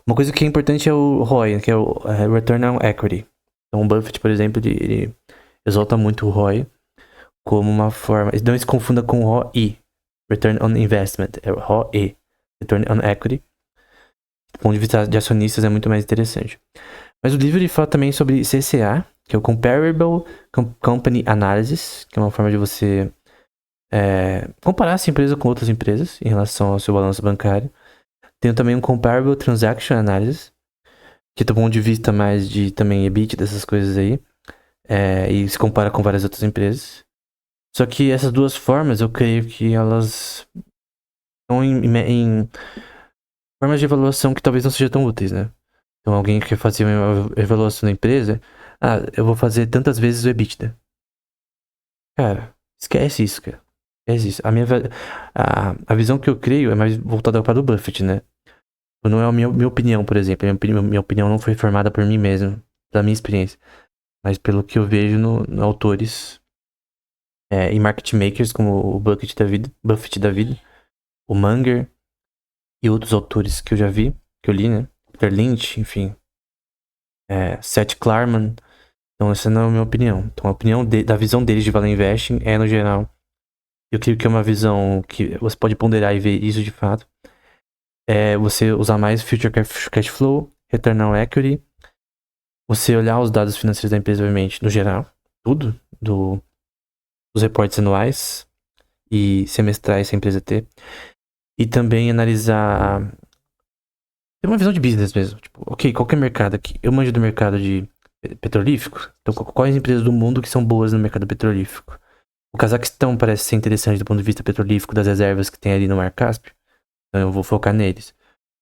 Speaker 1: Uma coisa que é importante é o ROI, que é o Return on Equity. Então o Buffett, por exemplo, ele exalta muito o ROI como uma forma... Não se confunda com o ROI, Return on Investment, é o ROI, Return on Equity. Do ponto de vista de acionistas é muito mais interessante. Mas o livro ele fala também sobre CCA, que é o Comparable Company Analysis, que é uma forma de você comparar essa empresa com outras empresas em relação ao seu balanço bancário. Tem também um Comparable Transaction Analysis, que do ponto de vista mais de também EBIT, dessas coisas aí, e se compara com várias outras empresas. Só que essas duas formas, eu creio que elas estão em formas de avaliação que talvez não sejam tão úteis, né? Então alguém que quer fazer uma avaliação da empresa, eu vou fazer tantas vezes o EBITDA. Cara, esquece isso, cara. Esquece isso. A visão que eu creio é mais voltada para o Buffett, né? Não é a minha opinião, por exemplo. Minha opinião não foi formada por mim mesmo, da minha experiência. Mas pelo que eu vejo no autores em market makers, como o Buffett da vida, o Munger e outros autores que eu já vi, que eu li, né? Peter Lynch, enfim. Seth Klarman. Então essa não é a minha opinião. Então a opinião da visão deles de value investing é no geral. Eu creio que é uma visão que você pode ponderar e ver isso de fato. Você usar mais future cash flow, return on equity. Você olhar os dados financeiros da empresa, obviamente, no geral. Tudo. Dos reportes anuais e semestrais que a empresa ter. E também analisar. Ter uma visão de business mesmo. Tipo, ok, qual que é o mercado aqui? Eu manjo do mercado de petrolífico. Então, quais empresas do mundo que são boas no mercado petrolífico? O Cazaquistão parece ser interessante do ponto de vista petrolífico das reservas que tem ali no Mar Cáspio. Então eu vou focar neles.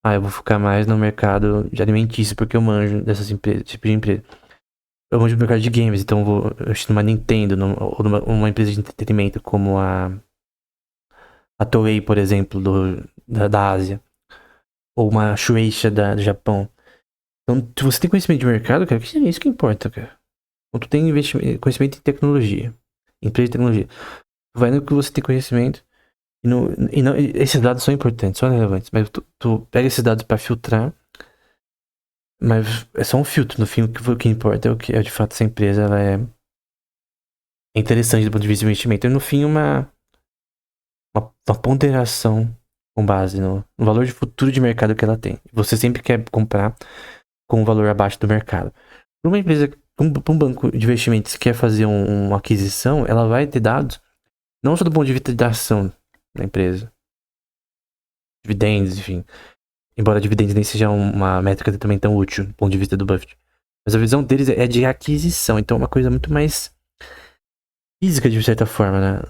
Speaker 1: Eu vou focar mais no mercado de alimentício, porque eu manjo dessas empresas, tipo de empresa. Eu manjo do mercado de games, então eu vou numa Nintendo, ou numa empresa de entretenimento como a Toei, por exemplo, da Ásia. Ou uma Shueisha do Japão. Então, se você tem conhecimento de mercado, cara, que é isso que importa, cara. Então, tu tem conhecimento em tecnologia. Empresa de tecnologia. Tu vai no que você tem conhecimento. Esses dados são importantes, são relevantes. Mas tu pega esses dados pra filtrar. Mas é só um filtro. No fim, o que importa é o que de fato essa empresa ela é interessante do ponto de vista de investimento. E no fim, uma ponderação com base no valor de futuro de mercado que ela tem. Você sempre quer comprar com um valor abaixo do mercado. Para uma empresa, para um banco de investimentos que quer fazer uma aquisição, ela vai ter dados não só do ponto de vista da ação da empresa, dividendos, enfim. Embora dividendos nem seja uma métrica também tão útil do ponto de vista do Buffett. Mas a visão deles é de aquisição, então é uma coisa muito mais física de certa forma, né?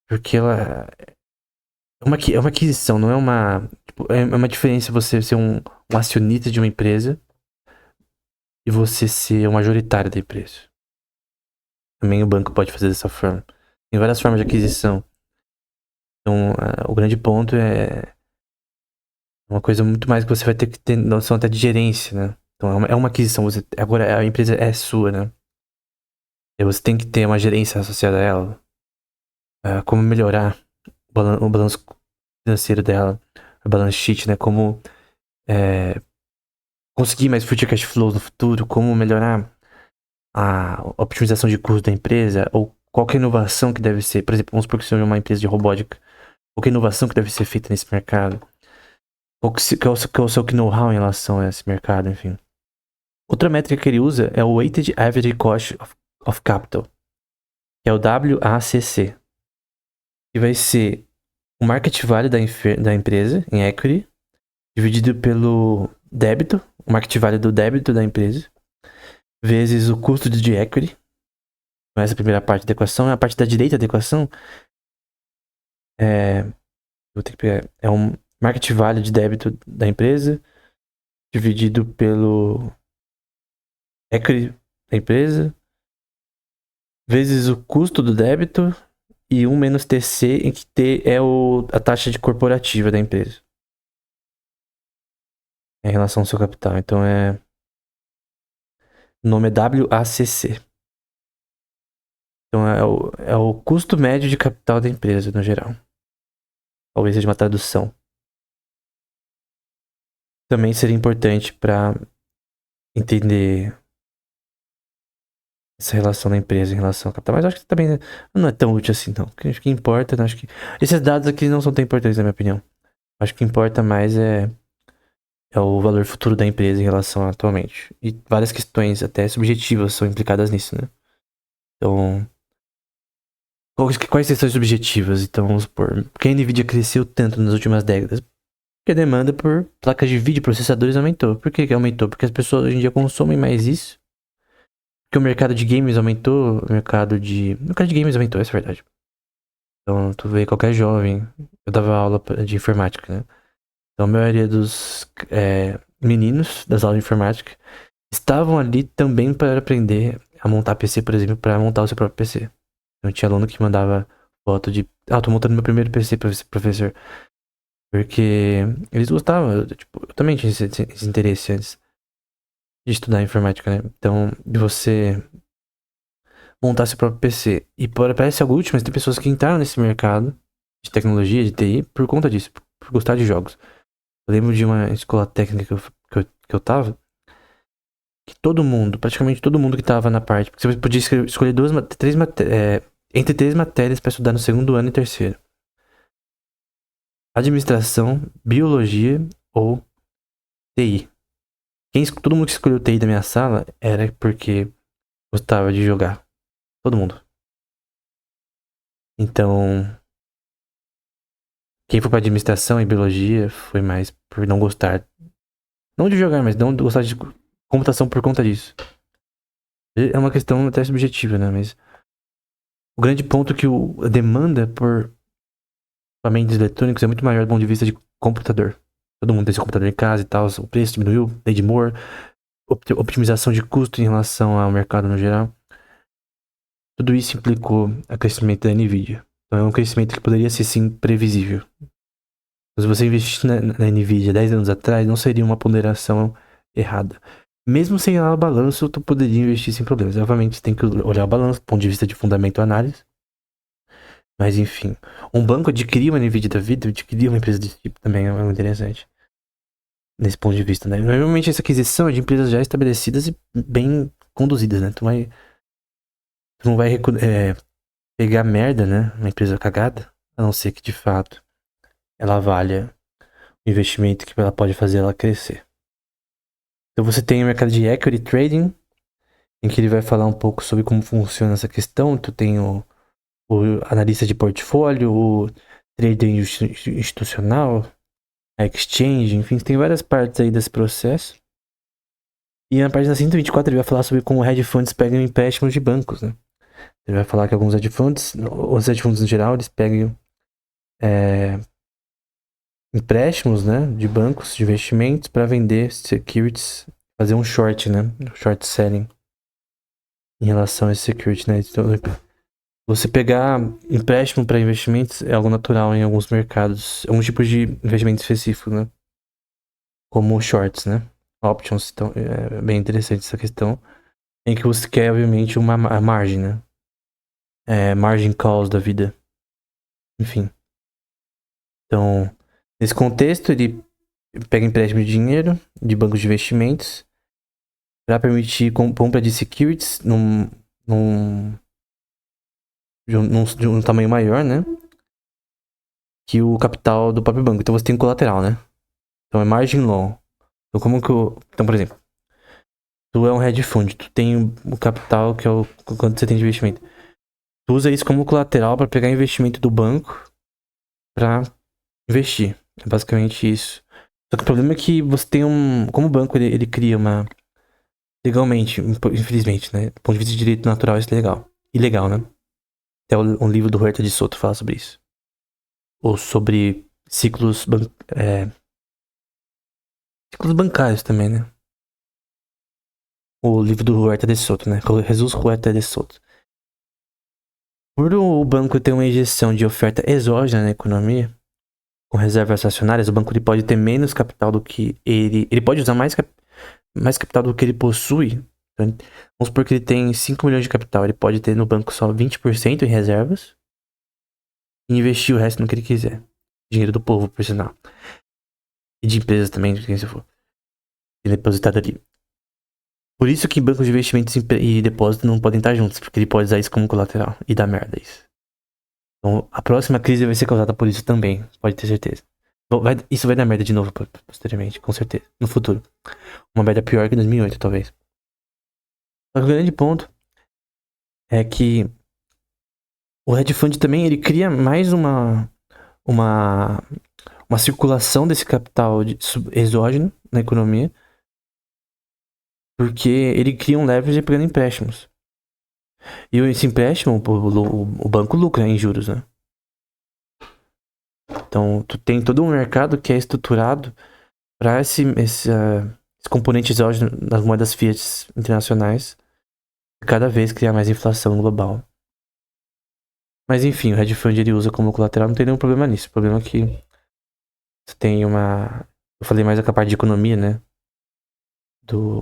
Speaker 1: Porque ela é uma aquisição, não é uma. Tipo, é uma diferença você ser um acionista de uma empresa e você ser o majoritário da empresa. Também o banco pode fazer dessa forma. Tem várias formas de aquisição. Então, o grande ponto é uma coisa muito mais que você vai ter que ter noção até de gerência, né? Então, é uma aquisição. Agora, a empresa é sua, né? E você tem que ter uma gerência associada a ela. Como melhorar o balanço financeiro dela, o balance sheet, né? Como conseguir mais future cash flow no futuro, como melhorar a optimização de custo da empresa, ou qualquer inovação que deve ser, por exemplo, vamos supor que seja uma empresa de robótica, qualquer inovação que deve ser feita nesse mercado, qual é o seu know-how em relação a esse mercado, enfim. Outra métrica que ele usa é o Weighted Average Cost of Capital, que é o WACC, que vai ser o market value da empresa em equity, dividido pelo débito, o market value do débito da empresa, vezes o custo de equity. Essa primeira parte da equação. A parte da direita da equação vou ter que pegar, é um market value de débito da empresa dividido pelo equity da empresa vezes o custo do débito e 1 menos TC, em que T é a taxa de corporativa da empresa em relação ao seu capital. Então o nome é WACC. Então é o custo médio de capital da empresa no geral. Talvez seja uma tradução. Também seria importante para entender essa relação da empresa em relação ao capital. Mas acho que também não é tão útil assim, não. O que importa, acho que esses dados aqui não são tão importantes, na minha opinião. Acho que o que importa mais é é o valor futuro da empresa em relação a atualmente. E várias questões até subjetivas são implicadas nisso, né? Então, quais questões subjetivas? Então, vamos supor, por que a Nvidia cresceu tanto nas últimas décadas? Porque a demanda por placas de vídeo e processadores aumentou. Por que aumentou? Porque as pessoas hoje em dia consomem mais isso. Porque o mercado de games aumentou, o mercado de games aumentou, essa é a verdade. Então, tu vê qualquer jovem. Eu dava aula de informática, né? Então, a maioria dos meninos das aulas de informática estavam ali também para aprender a montar PC, por exemplo, para montar o seu próprio PC. Então, tinha aluno que mandava foto de. Tô montando meu primeiro PC, professor. Porque eles gostavam. Eu também tinha esse interesse antes de estudar informática, né? Então, de você montar seu próprio PC. E parece algo útil, mas tem pessoas que entraram nesse mercado de tecnologia, de TI, por conta disso, por gostar de jogos. Eu lembro de uma escola técnica que eu tava, que todo mundo, praticamente todo mundo que tava na parte, porque você podia escolher entre três matérias para estudar no segundo ano e terceiro: administração, biologia ou TI. Todo mundo que escolheu TI da minha sala era porque gostava de jogar. Todo mundo. Então, quem foi pra administração e biologia foi mais por não gostar. Não de jogar, mas não gostar de computação por conta disso. É uma questão até subjetiva, né? Mas o grande ponto é que a demanda por equipamentos eletrônicos é muito maior do ponto de vista de computador. Todo mundo tem seu computador em casa e tal, o preço diminuiu, lei de Moore, optimização de custo em relação ao mercado no geral. Tudo isso implicou o crescimento da Nvidia. Então é um crescimento que poderia ser sim previsível. Se você investisse na Nvidia 10 anos atrás, não seria uma ponderação errada. Mesmo sem olhar o balanço, tu poderia investir sem problemas. Obviamente, você tem que olhar o balanço do ponto de vista de fundamento e análise. Mas enfim, um banco adquirir uma Nvidia da vida, adquirir uma empresa desse tipo também é muito interessante. Nesse ponto de vista, né? Normalmente essa aquisição é de empresas já estabelecidas e bem conduzidas, né? Tu não vai pegar merda, né? Uma empresa cagada, a não ser que de fato ela valha o investimento que ela pode fazer ela crescer. Então você tem o mercado de equity trading, em que ele vai falar um pouco sobre como funciona essa questão. Tu tem o analista de portfólio, o trader institucional, a exchange, enfim, tem várias partes aí desse processo. E na página 124 ele vai falar sobre como hedge funds pegam empréstimos de bancos, né? Ele vai falar que alguns hedge funds, os hedge funds em geral, eles pegam empréstimos, né, de bancos de investimentos para vender securities, fazer um short, né, short selling em relação a esse security, né? Então, você pegar empréstimo para investimentos é algo natural em alguns mercados, alguns tipos de investimento específico, né? Como shorts, né? Options, então é bem interessante essa questão, em que você quer, obviamente, uma margem, né? Margin calls da vida. Enfim. Então, nesse contexto, ele pega empréstimo de dinheiro de bancos de investimentos para permitir compra de securities de um tamanho maior, né? Que o capital do próprio banco. Então você tem um colateral, né? Então é margin loan. Então Então, por exemplo, tu é um hedge fund, tu tem o capital que é o quanto você tem de investimento. Tu usa isso como colateral para pegar investimento do banco para investir. É basicamente isso. Só que o problema é que você tem como o banco ele cria uma. Legalmente, infelizmente, né? Do ponto de vista de direito natural, isso é legal. Ilegal, né? Até um livro do Huerta de Soto fala sobre isso. Ou sobre ciclos bancários também, né? O livro do Huerta de Soto, né? Jesus Huerta de Soto. Por o banco ter uma injeção de oferta exógena na economia, com reservas acionárias, o banco ele pode ter menos capital do que ele pode usar mais capital do que ele possui. Então, vamos supor que ele tem 5 milhões de capital, ele pode ter no banco só 20% em reservas e investir o resto no que ele quiser. Dinheiro do povo, por sinal. E de empresas também, quem se for. Ele é depositado ali. Por isso que bancos de investimentos e depósito não podem estar juntos, porque ele pode usar isso como colateral e dar merda isso. Então, a próxima crise vai ser causada por isso também, pode ter certeza. Bom, isso vai dar merda de novo posteriormente, com certeza. No futuro. Uma merda pior que 2008, talvez. Mas o grande ponto é que o hedge fund também, ele cria mais uma, uma circulação desse capital exógeno na economia, porque ele cria um leverage pegando empréstimos. E esse empréstimo, o banco lucra em juros, né? Então, tu tem todo um mercado que é estruturado para esse componente exógeno das moedas fiat internacionais cada vez criar mais inflação global. Mas enfim, o hedge fund ele usa como colateral, não tem nenhum problema nisso. O problema é que você tem uma... Eu falei mais a parte de economia, né?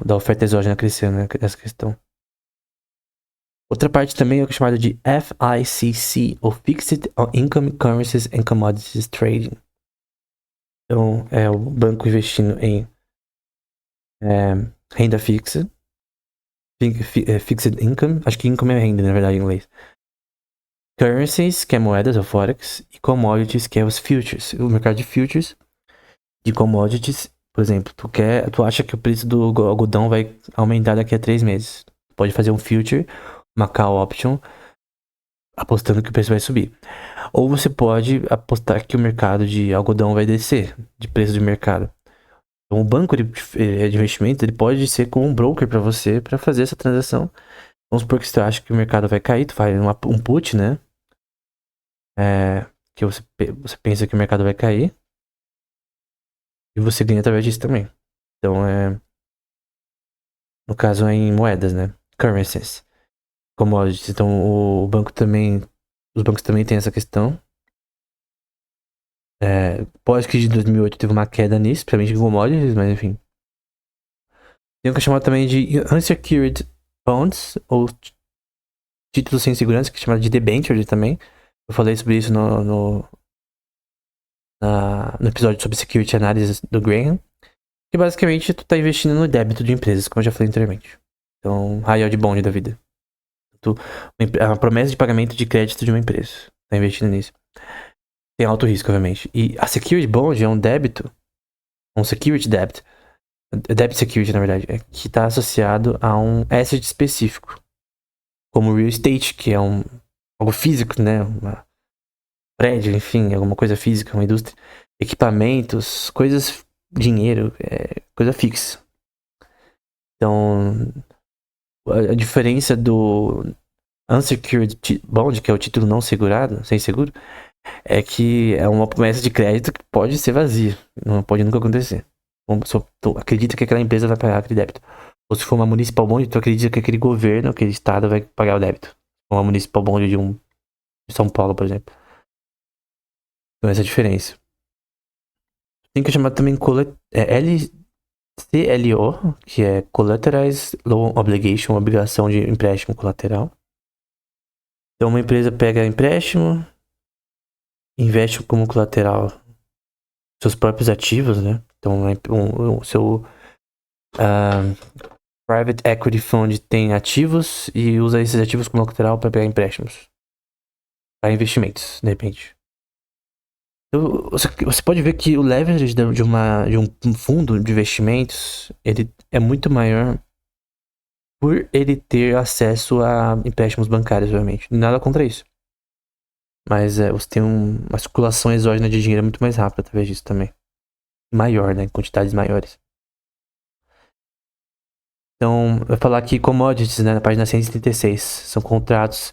Speaker 1: Da oferta exógena crescendo, né? Essa questão. Outra parte também é o que é chamado de FICC, ou Fixed Income Currencies and Commodities Trading. Então, é o banco investindo em renda fixa, fixed income, acho que income é renda, na verdade, em inglês. Currencies, que é moedas, ou forex, e commodities, que é os futures. O mercado de futures, de commodities, por exemplo, tu acha que o preço do algodão vai aumentar daqui a 3 meses. Tu pode fazer um future, uma call option, apostando que o preço vai subir. Ou você pode apostar que o mercado de algodão vai descer, de preço de mercado. Então, o banco de investimento ele pode ser como um broker para você para fazer essa transação. Vamos supor que você acha que o mercado vai cair, tu faz um put, né? Que você pensa que o mercado vai cair. E você ganha através disso também. Então, no caso é em moedas, né? Currencies. Commodities. Então, o banco também... Os bancos também têm essa questão. Pós-crise de 2008 teve uma queda nisso, principalmente em commodities, mas enfim. Tem o que é chamado também de unsecured bonds, ou títulos sem segurança, que é chamado de debenture também. Eu falei sobre isso no episódio sobre security analysis do Graham. Que basicamente tu tá investindo no débito de empresas, como eu já falei anteriormente. Então, high yield bond da vida. A promessa de pagamento de crédito de uma empresa. Tá investindo nisso. Tem alto risco, obviamente. E a security bond é um débito, um security debt, debt security, na verdade, que está associado a um asset específico, como real estate, que é algo físico, né? Um prédio, enfim, alguma coisa física, uma indústria. Equipamentos, coisas, dinheiro, coisa fixa. Então, a diferença do unsecured bond, que é o título não segurado, sem seguro, é que é uma promessa de crédito que pode ser vazia. Não pode nunca acontecer. Tu acredita que aquela empresa vai pagar aquele débito. Ou se for uma municipal bond, tu acredita que aquele governo, aquele estado vai pagar o débito. Uma municipal bond de São Paulo, por exemplo. Então essa é a diferença. Tem que chamar também CLO, que é Collateralized Loan Obligation, obrigação de empréstimo colateral. Então uma empresa pega empréstimo, investe como colateral seus próprios ativos, né? Então o seu Private Equity Fund tem ativos e usa esses ativos como colateral para pegar empréstimos. Para investimentos, de repente. Então, você pode ver que o leverage de um fundo de investimentos, ele é muito maior por ele ter acesso a empréstimos bancários, obviamente. Nada contra isso. Mas você tem uma circulação exógena de dinheiro muito mais rápida através disso também. Maior, né? Em quantidades maiores. Então, eu vou falar aqui commodities, né? Na página 136. São contratos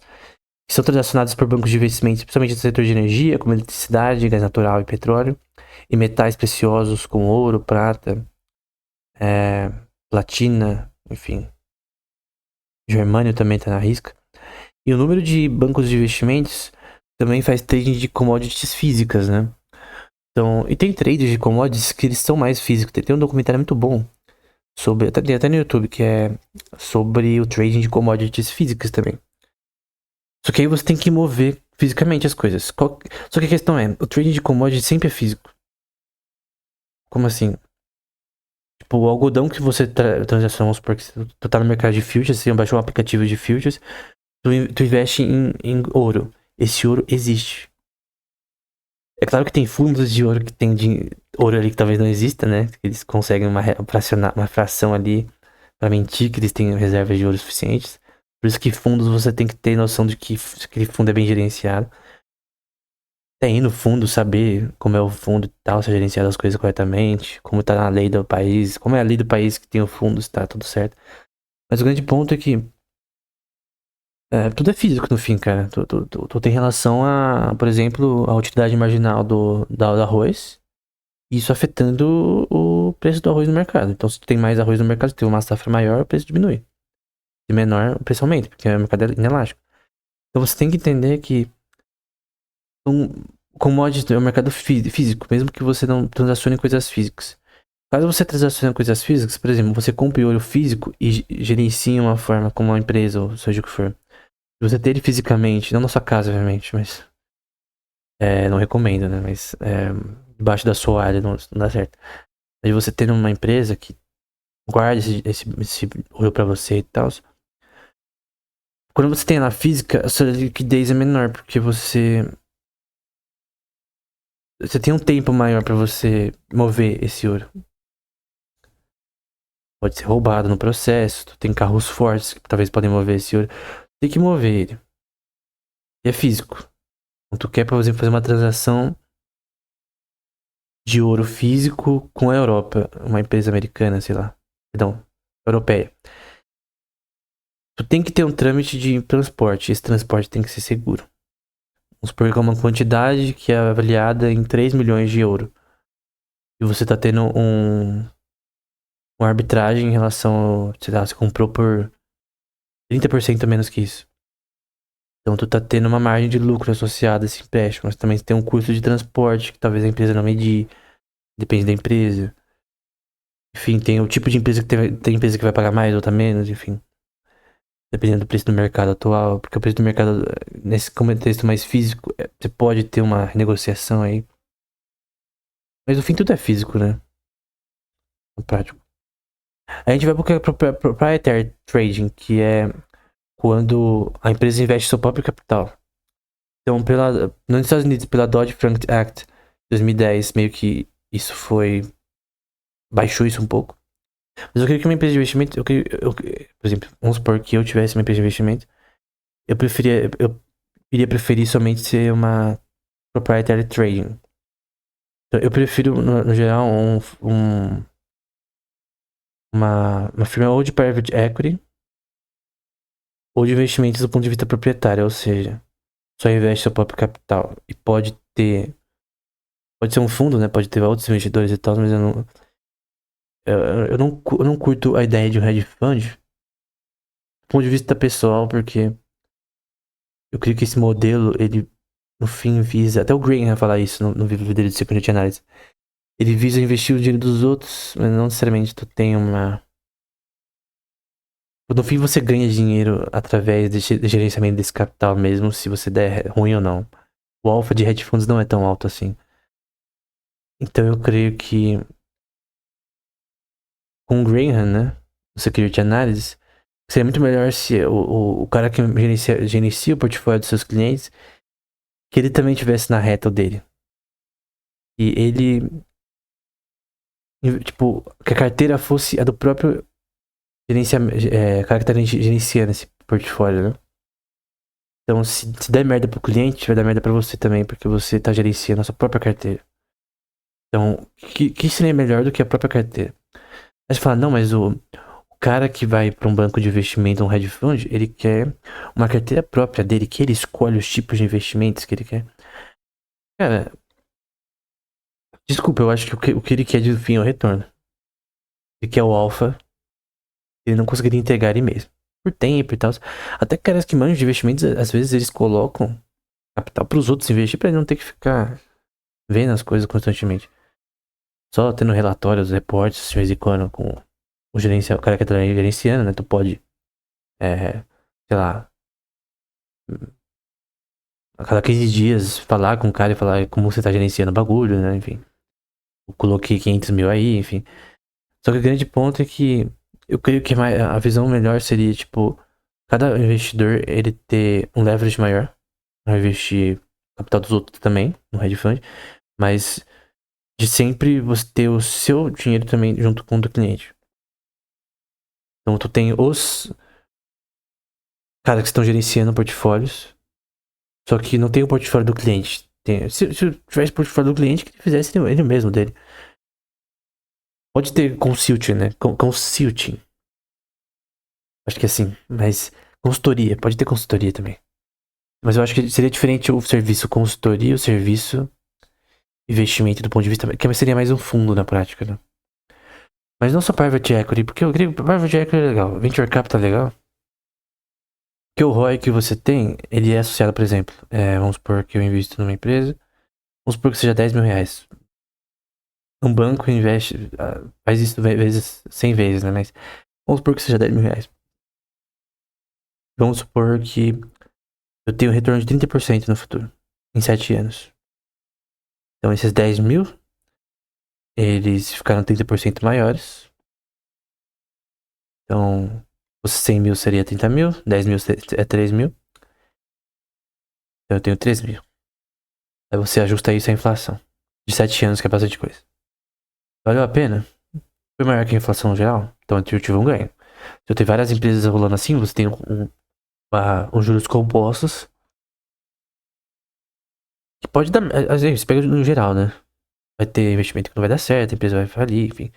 Speaker 1: que são transacionados por bancos de investimentos, principalmente no setor de energia, como eletricidade, gás natural e petróleo. E metais preciosos como ouro, prata, platina, enfim. Germânio também está na risca. E o número de bancos de investimentos também faz trading de commodities físicas, né? Então, e tem traders de commodities que eles são mais físicos. Tem um documentário muito bom sobre, até no YouTube, que é sobre o trading de commodities físicas também. Só que aí você tem que mover fisicamente as coisas. Só que a questão é, o trading de commodities sempre é físico. Como assim? Tipo, o algodão que você transaciona, vamos supor que tu tá no mercado de futures, você baixou um aplicativo de futures, tu investe em ouro. Esse ouro existe. É claro que tem fundos de ouro que tem de ouro ali que talvez não exista, né? Que eles conseguem uma fração ali pra mentir que eles têm reservas de ouro suficientes. Por isso que fundos você tem que ter noção de que aquele fundo é bem gerenciado. Tem no fundo saber como é o fundo e tal, se é gerenciado as coisas corretamente, como tá na lei do país, como é a lei do país que tem o fundo, se tá tudo certo. Mas o grande ponto é que tudo é físico no fim, cara. Tu tem relação a, por exemplo, a utilidade marginal do arroz. Isso afetando o preço do arroz no mercado. Então, se tu tem mais arroz no mercado, se tem uma safra maior, o preço diminui. Se menor, o preço aumenta, porque o mercado é inelástico. Então, você tem que entender que um commodity é um mercado físico, mesmo que você não transacione coisas físicas. Caso você transacione coisas físicas, por exemplo, você compre ouro físico e gerencie uma forma como uma empresa, ou seja o que for. Você ter ele fisicamente, não na sua casa, obviamente, mas não recomendo, né? Mas debaixo da sua área não dá certo. Mas você ter uma empresa que guarda esse ouro pra você e tal. Quando você tem na física, a sua liquidez é menor, porque você tem um tempo maior pra você mover esse ouro. Pode ser roubado no processo, tu tem carros fortes que talvez podem mover esse ouro. Tem que mover ele. E é físico. Então, tu quer, por exemplo, fazer uma transação de ouro físico com a Europa, uma empresa americana, sei lá. Perdão, europeia. Tu tem que ter um trâmite de transporte. Esse transporte tem que ser seguro. Vamos supor que é uma quantidade que é avaliada em 3 milhões de euros. E você tá tendo uma arbitragem em relação, sei lá, você comprou por 30% menos que isso. Então tu tá tendo uma margem de lucro associada a esse empréstimo. Mas também tem um custo de transporte que talvez a empresa não medir. Depende da empresa. Enfim, tem o tipo de empresa que tem empresa que vai pagar mais, outra menos, enfim. Dependendo do preço do mercado atual. Porque o preço do mercado, nesse contexto mais físico, você pode ter uma renegociação aí. Mas no fim tudo é físico, né? No prático. A gente vai pro proprietary trading, que é quando a empresa investe seu próprio capital. Então, nos Estados Unidos, pela Dodd-Frank Act 2010, meio que isso baixou isso um pouco. Mas eu creio que uma empresa de investimento, por exemplo, vamos supor que eu tivesse uma empresa de investimento, eu iria preferir somente ser uma proprietary trading. Então, eu prefiro, no geral, uma firma ou de private equity ou de investimentos do ponto de vista proprietário, ou seja, só investe seu próprio capital. E pode ser um fundo, né? Pode ter outros investidores e tal, mas eu não curto a ideia de um hedge fund do ponto de vista pessoal, porque eu creio que esse modelo, ele, no fim, visa. Até o Graham vai falar isso no livro dele de Security Analysis. Ele visa investir o dinheiro dos outros, mas não necessariamente tu tem uma. No fim, você ganha dinheiro através de gerenciamento desse capital, mesmo se você der ruim ou não. O alfa de hedge funds não é tão alto assim. Então eu creio que com o Graham, né? O Security Analysis, seria muito melhor se o cara que gerencia o portfólio dos seus clientes, que ele também estivesse na reta dele. E ele, tipo, que a carteira fosse a do próprio cara que tá gerenciando esse portfólio, né? Então, se der merda pro cliente, vai dar merda pra você também, porque você tá gerenciando a sua própria carteira. Então, que seria melhor do que a própria carteira? Aí você fala, não, mas o cara que vai pra um banco de investimento, um hedge fund, ele quer uma carteira própria dele, que ele escolhe os tipos de investimentos que ele quer. Cara, desculpa, eu acho que o que ele quer de fim é o retorno. Ele quer o alfa, ele não conseguiria entregar ele mesmo. Por tempo e tal. Até caras que manjam de investimentos, às vezes eles colocam capital pros outros investir pra ele não ter que ficar vendo as coisas constantemente. Só tendo relatórios, reportes, de vez em quando, com o cara que tá gerenciando, né? Tu pode, sei lá, a cada 15 dias falar com o cara e falar como você tá gerenciando o bagulho, né? Enfim. Eu coloquei 500 mil aí, enfim. Só que o grande ponto é que eu creio que a visão melhor seria, tipo, cada investidor ele ter um leverage maior. Vai investir capital dos outros também, no hedge fund, mas de sempre você ter o seu dinheiro também junto com o do cliente. Então tu tem os caras que estão gerenciando portfólios, só que não tem o portfólio do cliente. Se tivesse o portfólio do cliente, que ele fizesse ele mesmo dele. Pode ter consulting, né? Consulting. Acho que é assim, mas consultoria, pode ter consultoria também. Mas eu acho que seria diferente o serviço consultoria, o serviço investimento do ponto de vista, que seria mais um fundo na prática, né? Mas não só private equity, porque eu creio que private equity é legal, venture capital é legal. Porque o ROI que você tem, ele é associado, por exemplo, vamos supor que eu invisto numa empresa, vamos supor que seja 10 mil reais. Um banco investe, faz isso vezes, 100 vezes, né? Mas vamos supor que seja 10 mil reais. Vamos supor que eu tenho um retorno de 30% no futuro, em 7 anos. Então esses 10 mil, eles ficaram 30% maiores. Então, os 100 mil seria 30 mil, 10 mil é 3 mil. Então eu tenho 3 mil. Aí você ajusta isso à inflação. De 7 anos, que é bastante coisa. Valeu a pena? Foi maior que a inflação geral? Então eu tive um ganho. Se eu tenho várias empresas rolando assim, você tem uns juros compostos. Que pode dar. Às vezes, pega no geral, né? Vai ter investimento que não vai dar certo, a empresa vai falir, enfim.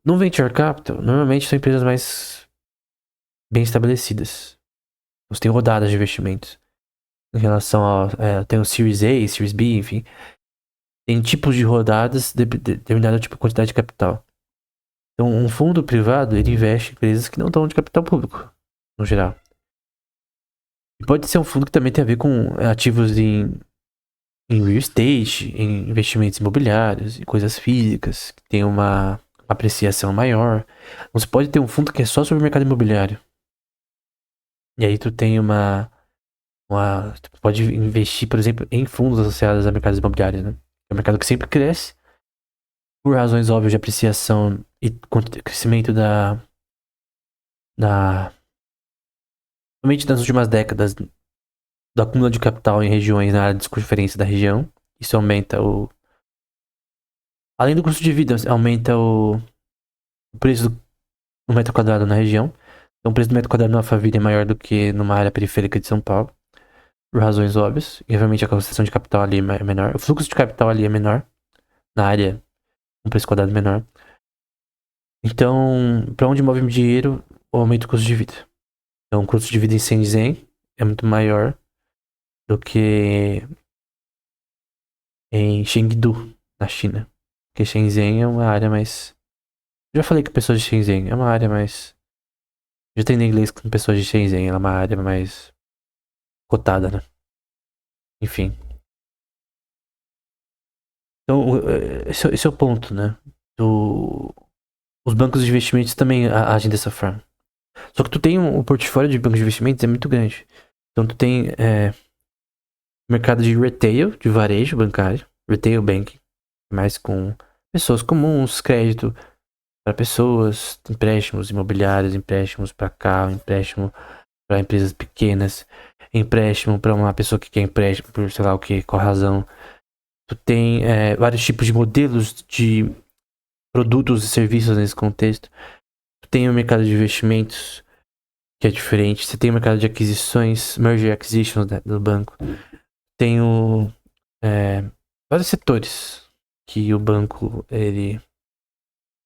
Speaker 1: No venture capital, normalmente são empresas mais bem estabelecidas. Você tem rodadas de investimentos. Em relação ao. Tem o Series A, Series B, enfim. Tem tipos de rodadas, determinado tipo de quantidade de capital. Então, um fundo privado, ele investe em empresas que não estão de capital público, no geral. E pode ser um fundo que também tem a ver com ativos em real estate, em investimentos imobiliários, em coisas físicas, que tem uma apreciação maior. Você pode ter um fundo que é só sobre o mercado imobiliário. E aí tu tem tu pode investir, por exemplo, em fundos associados a mercados imobiliários, né? É um mercado que sempre cresce, por razões óbvias de apreciação e crescimento somente nas últimas décadas, do acúmulo de capital em regiões na área de circunferência da região. Isso aumenta além do custo de vida, aumenta o preço do metro quadrado na região. Então o preço do metro quadrado numa família é maior do que numa área periférica de São Paulo, por razões óbvias. E obviamente a concentração de capital ali é menor. O fluxo de capital ali é menor, na área, um preço quadrado menor. Então, para onde move o dinheiro, aumenta o custo de vida. Então, o custo de vida em Shenzhen é muito maior do que em Chengdu, na China. Porque Shenzhen é uma área mais... Já falei com pessoas de Shenzhen, é uma área mais... Já treinei inglês com pessoas de Shenzhen, ela é uma área mais cotada, né? Enfim. Então, esse é o ponto, né? Os bancos de investimentos também agem dessa forma. Só que tu tem um portfólio de bancos de investimentos é muito grande. Então tu tem mercado de retail, de varejo bancário, retail banking, mais com pessoas comuns, crédito para pessoas, empréstimos imobiliários, empréstimos para carro, empréstimo para empresas pequenas, empréstimo para uma pessoa que quer empréstimo por sei lá o que, qual razão. Tu tem vários tipos de modelos de produtos e serviços nesse contexto. Tu tem o mercado de investimentos, que é diferente. Você tem o mercado de aquisições, merger acquisitions do banco. Tem vários setores que o banco ele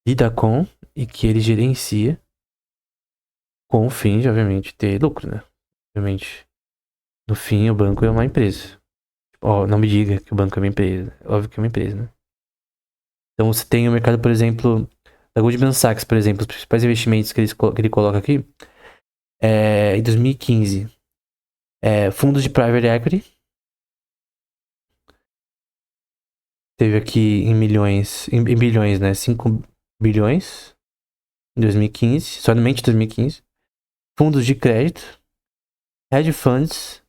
Speaker 1: lida com e que ele gerencia com o fim de, obviamente, ter lucro, né? Obviamente, no fim, o banco é uma empresa. Não me diga que o banco é uma empresa. Óbvio que é uma empresa, né? Então você tem o mercado, por exemplo, da Goldman Sachs, por exemplo, os principais investimentos que ele coloca aqui em 2015. Fundos de private equity. Teve aqui em milhões, em bilhões, né? 5 bilhões em 2015, somente 2015. Fundos de crédito, hedge funds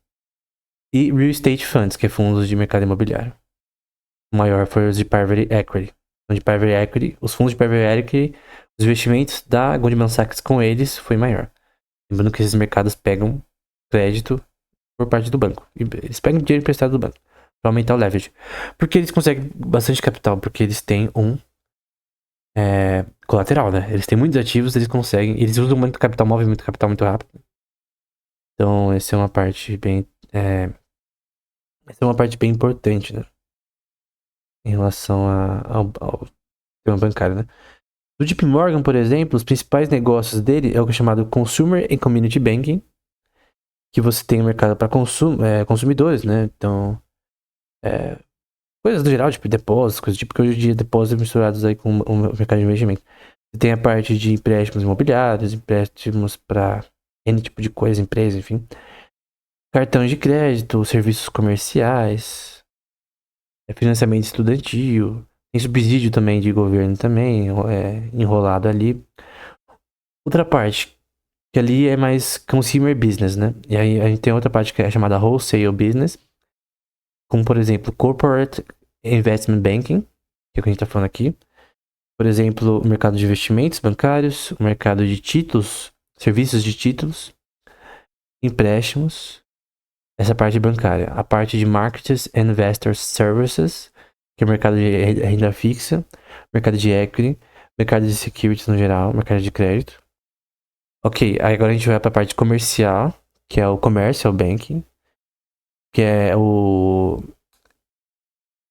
Speaker 1: e real estate funds, que é fundos de mercado imobiliário. O maior foi os de private equity. Os fundos de private equity, os investimentos da Goldman Sachs com eles foi maior. Lembrando que esses mercados pegam crédito por parte do banco. Eles pegam dinheiro emprestado do banco. pra aumentar o leverage. Porque eles conseguem bastante capital, porque eles têm um colateral, né? Eles têm muitos ativos, eles conseguem. Eles usam muito capital, movem muito capital muito rápido. Então, essa é uma parte bem. Essa é uma parte bem importante, né? Em relação ao sistema bancário, né? No JP Morgan, por exemplo, os principais negócios dele é o que é chamado Consumer and Community Banking, que você tem o mercado para consumidores, né? Então, coisas do geral, tipo depósitos, coisas tipo que hoje em dia depósitos misturados aí com o mercado de investimento. Você tem a parte de empréstimos imobiliários, empréstimos para N tipo de coisa, empresa, enfim. Cartões de crédito, serviços comerciais, financiamento estudantil, tem subsídio também de governo também, enrolado ali. Outra parte, que ali é mais consumer business, né? E aí a gente tem outra parte que é chamada wholesale business, como por exemplo, corporate investment banking, que é o que a gente tá falando aqui. Por exemplo, o mercado de investimentos bancários, o mercado de títulos, serviços de títulos, empréstimos, essa parte bancária. A parte de markets and investor services, que é o mercado de renda fixa, mercado de equity, mercado de securities no geral, mercado de crédito. Ok, aí agora a gente vai para a parte comercial, que é o commercial banking, que é o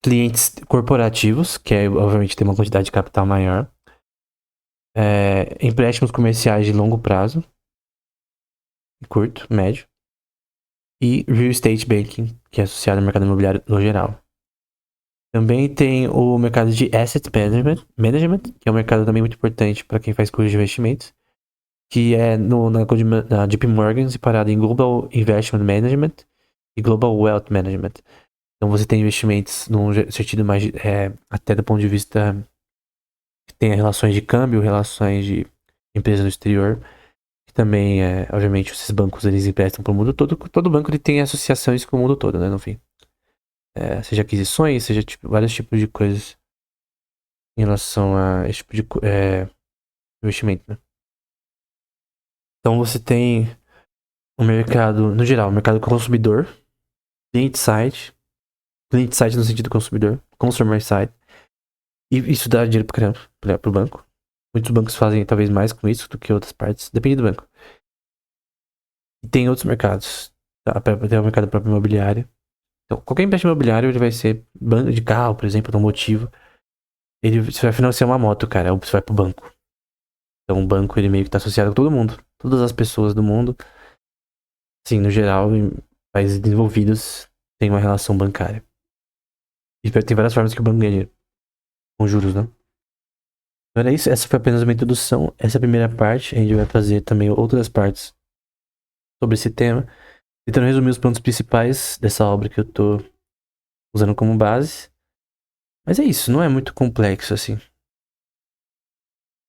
Speaker 1: clientes corporativos, que é obviamente tem uma quantidade de capital maior. Empréstimos comerciais de longo prazo, curto, médio. E real estate banking, que é associado ao mercado imobiliário no geral. Também tem o mercado de asset management, que é um mercado também muito importante para quem faz curso de investimentos, que é na JP Morgan, separado em Global Investment Management e Global Wealth Management. Então você tem investimentos num sentido mais até do ponto de vista que tem relações de câmbio, relações de empresa no exterior, que também obviamente esses bancos eles emprestam para o mundo todo. Todo banco ele tem associações com o mundo todo, né, no fim. Seja aquisições, seja vários tipos de coisas em relação a esse tipo de investimento, né? Então você tem o mercado, no geral, o mercado consumidor, client side no sentido consumidor, consumer side, e isso dá dinheiro pra caramba pro banco. Muitos bancos fazem talvez mais com isso do que outras partes, depende do banco. E tem outros mercados, tá? Tem o mercado próprio imobiliário. Então, qualquer empréstimo imobiliário ele vai ser banco de carro, por exemplo, automotivo. Você vai financiar uma moto, cara, ou você vai pro banco. Então o banco ele meio que tá associado com todo mundo. Todas as pessoas do mundo, assim, no geral, em países desenvolvidos, tem uma relação bancária. E tem várias formas que o banco ganha dinheiro. Com juros, né? Então era isso, essa foi apenas uma introdução. Essa é a primeira parte. A gente vai fazer também outras partes sobre esse tema. Tentando resumir os pontos principais dessa obra que eu tô usando como base. Mas é isso, não é muito complexo, assim.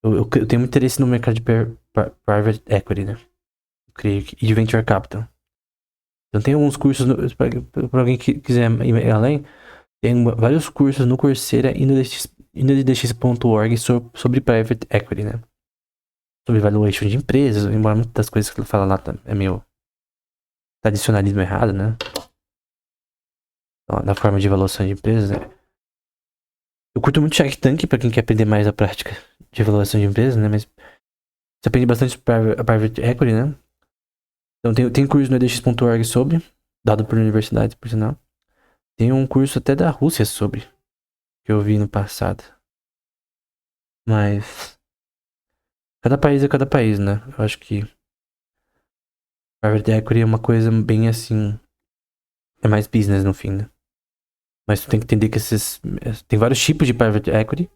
Speaker 1: Eu tenho muito interesse no mercado de private equity, né? Eu creio e de venture capital. Então tem alguns cursos, para alguém que quiser ir além, tem vários cursos no Coursera e no indx.org sobre private equity, né? Sobre valuation de empresas, embora muitas das coisas que ele fala lá é meio tradicionalismo errado, né? Então, na forma de avaliação de empresas, né? Eu curto muito Shark Tank pra quem quer aprender mais a prática de avaliação de empresas, né? Mas você aprende bastante sobre private equity, né? Então tem curso no edx.org sobre, dado por universidades, por sinal. Tem um curso até da Rússia sobre, que eu vi no passado. Mas cada país é cada país, né? Eu acho que private equity é uma coisa bem assim, é mais business no fim, né? Mas tu tem que entender que tem vários tipos de private equity.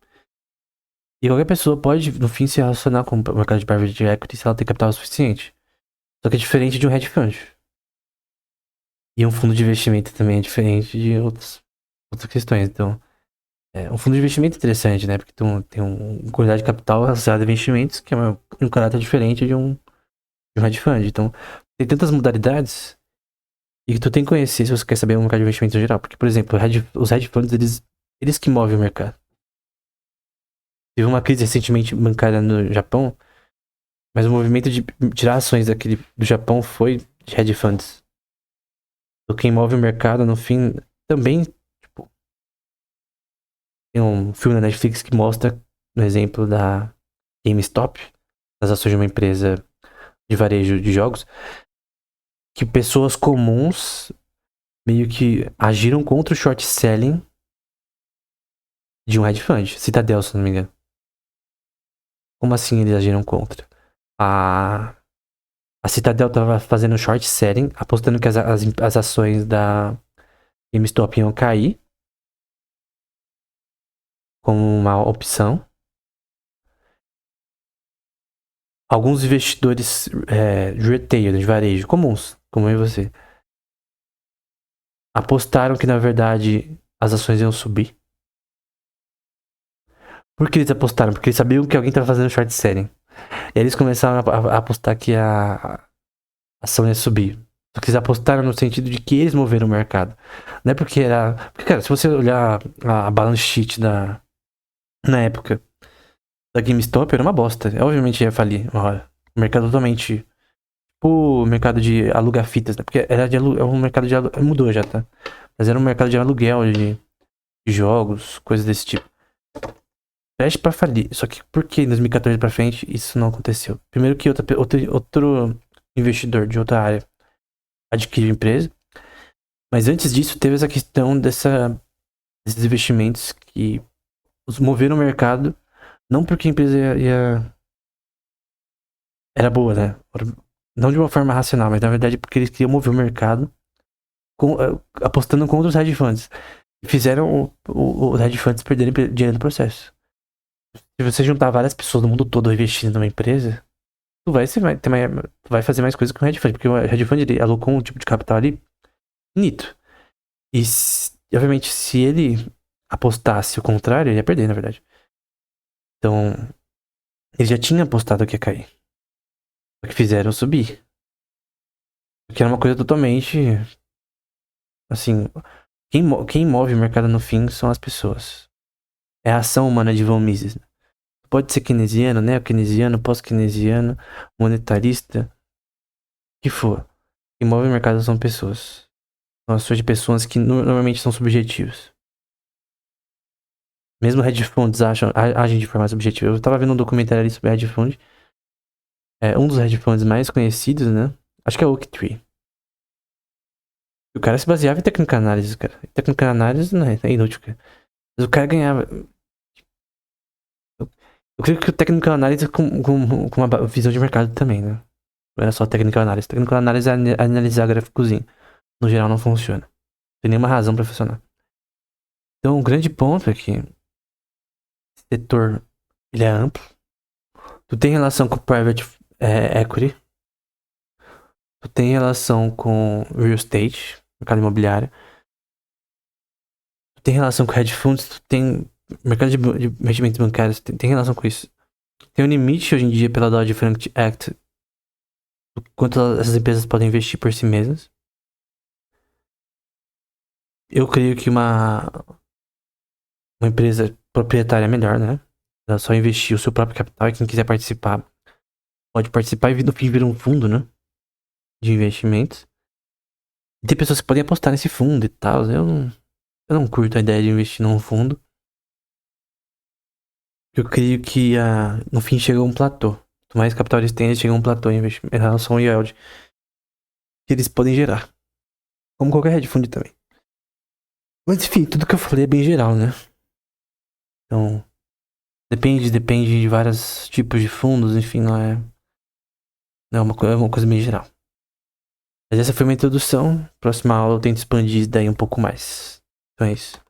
Speaker 1: E qualquer pessoa pode, no fim, se relacionar com o mercado de private equity se ela tem capital suficiente. Só que é diferente de um hedge fund. E um fundo de investimento também é diferente de outras questões. Então, um fundo de investimento é interessante, né? Porque tu tem uma quantidade de capital associada a investimentos que é um caráter diferente de um hedge fund. Então, tem tantas modalidades e que tu tem que conhecer se você quer saber o mercado de investimentos em geral. Porque, por exemplo, os hedge funds, eles que movem o mercado. Teve uma crise recentemente bancária no Japão, mas o movimento de tirar ações do Japão foi de hedge funds. Então, quem move o mercado, no fim, também Tem um filme na Netflix que mostra, no exemplo da GameStop, das ações de uma empresa de varejo de jogos, que pessoas comuns meio que agiram contra o short selling de um hedge fund, Citadel, se não me engano. Como assim eles agiram contra? A Citadel tava fazendo short selling, apostando que as ações da GameStop iam cair como uma opção. Alguns investidores de retail, de varejo, comuns, como eu e você, apostaram que na verdade as ações iam subir. Por que eles apostaram? Porque eles sabiam que alguém estava fazendo short selling. E aí eles começaram a apostar que a ação ia subir. Só que eles apostaram no sentido de que eles moveram o mercado. Não é porque era. Porque, cara, se você olhar a balance sheet na época da GameStop, era uma bosta. Obviamente ia falir uma hora. O mercado totalmente. O mercado de alugar fitas, né? Porque era um mercado de aluguel. Mudou já, tá? Mas era um mercado de aluguel de jogos, coisas desse tipo. Preste pra falir. Só que por que em 2014 pra frente isso não aconteceu? Primeiro que outro investidor de outra área adquiriu a empresa. Mas antes disso teve essa questão desses investimentos que os moveram o mercado. Não porque a empresa era boa, né? Não de uma forma racional, mas na verdade porque eles queriam mover o mercado apostando contra os hedge funds. E fizeram os hedge funds perderem dinheiro no processo. Se você juntar várias pessoas do mundo todo investindo numa empresa, tu vai fazer mais coisas que o hedge fund, porque o hedge fund ele alocou um tipo de capital ali finito. E obviamente se ele apostasse o contrário, ele ia perder, na verdade. Então, ele já tinha apostado que ia cair. Só que fizeram subir. Porque era uma coisa totalmente. Assim. Quem move o mercado no fim são as pessoas. É a ação humana de Von Mises. Pode ser keynesiano, neo-keynesiano, pós-keynesiano, monetarista. O que for. Quem move o mercado são pessoas. São ações de pessoas que normalmente são subjetivas. Mesmo hedge funds agem de forma subjetiva. Eu tava vendo um documentário ali sobre hedge fund. É um dos hedge funds mais conhecidos, né? Acho que é o Oaktree. O cara se baseava em técnica análise, cara. Técnica análise não é inútil, cara. Mas o cara ganhava. Eu creio que o técnico análise com uma visão de mercado também, né? Não era só técnica análise. Técnica análise é analisar gráficozinho. No geral não funciona. Não tem nenhuma razão pra funcionar. Então o grande ponto é que esse setor ele é amplo. Tu tem relação com private equity. Tu tem relação com real estate, mercado imobiliário. Tu tem relação com hedge funds. Tu tem mercado de investimentos bancários. Tem relação com isso. Tem um limite hoje em dia pela Dodd-Frank Act do quanto essas empresas podem investir por si mesmas. Eu creio que uma empresa proprietária é melhor, né? Ela só investir o seu próprio capital e quem quiser participar pode participar e no fim vira um fundo, né? De investimentos. E tem pessoas que podem apostar nesse fundo e tal. Eu não curto a ideia de investir num fundo. Eu creio que no fim chega um platô. Quanto mais capital eles têm, eles chegam a um platô em relação ao yield que eles podem gerar. Como qualquer hedge fund também. Mas enfim, tudo que eu falei é bem geral, né? Então, depende de vários tipos de fundos, enfim, não é uma coisa bem geral. Mas essa foi minha introdução. Próxima aula eu tento expandir isso daí um pouco mais. Então é isso.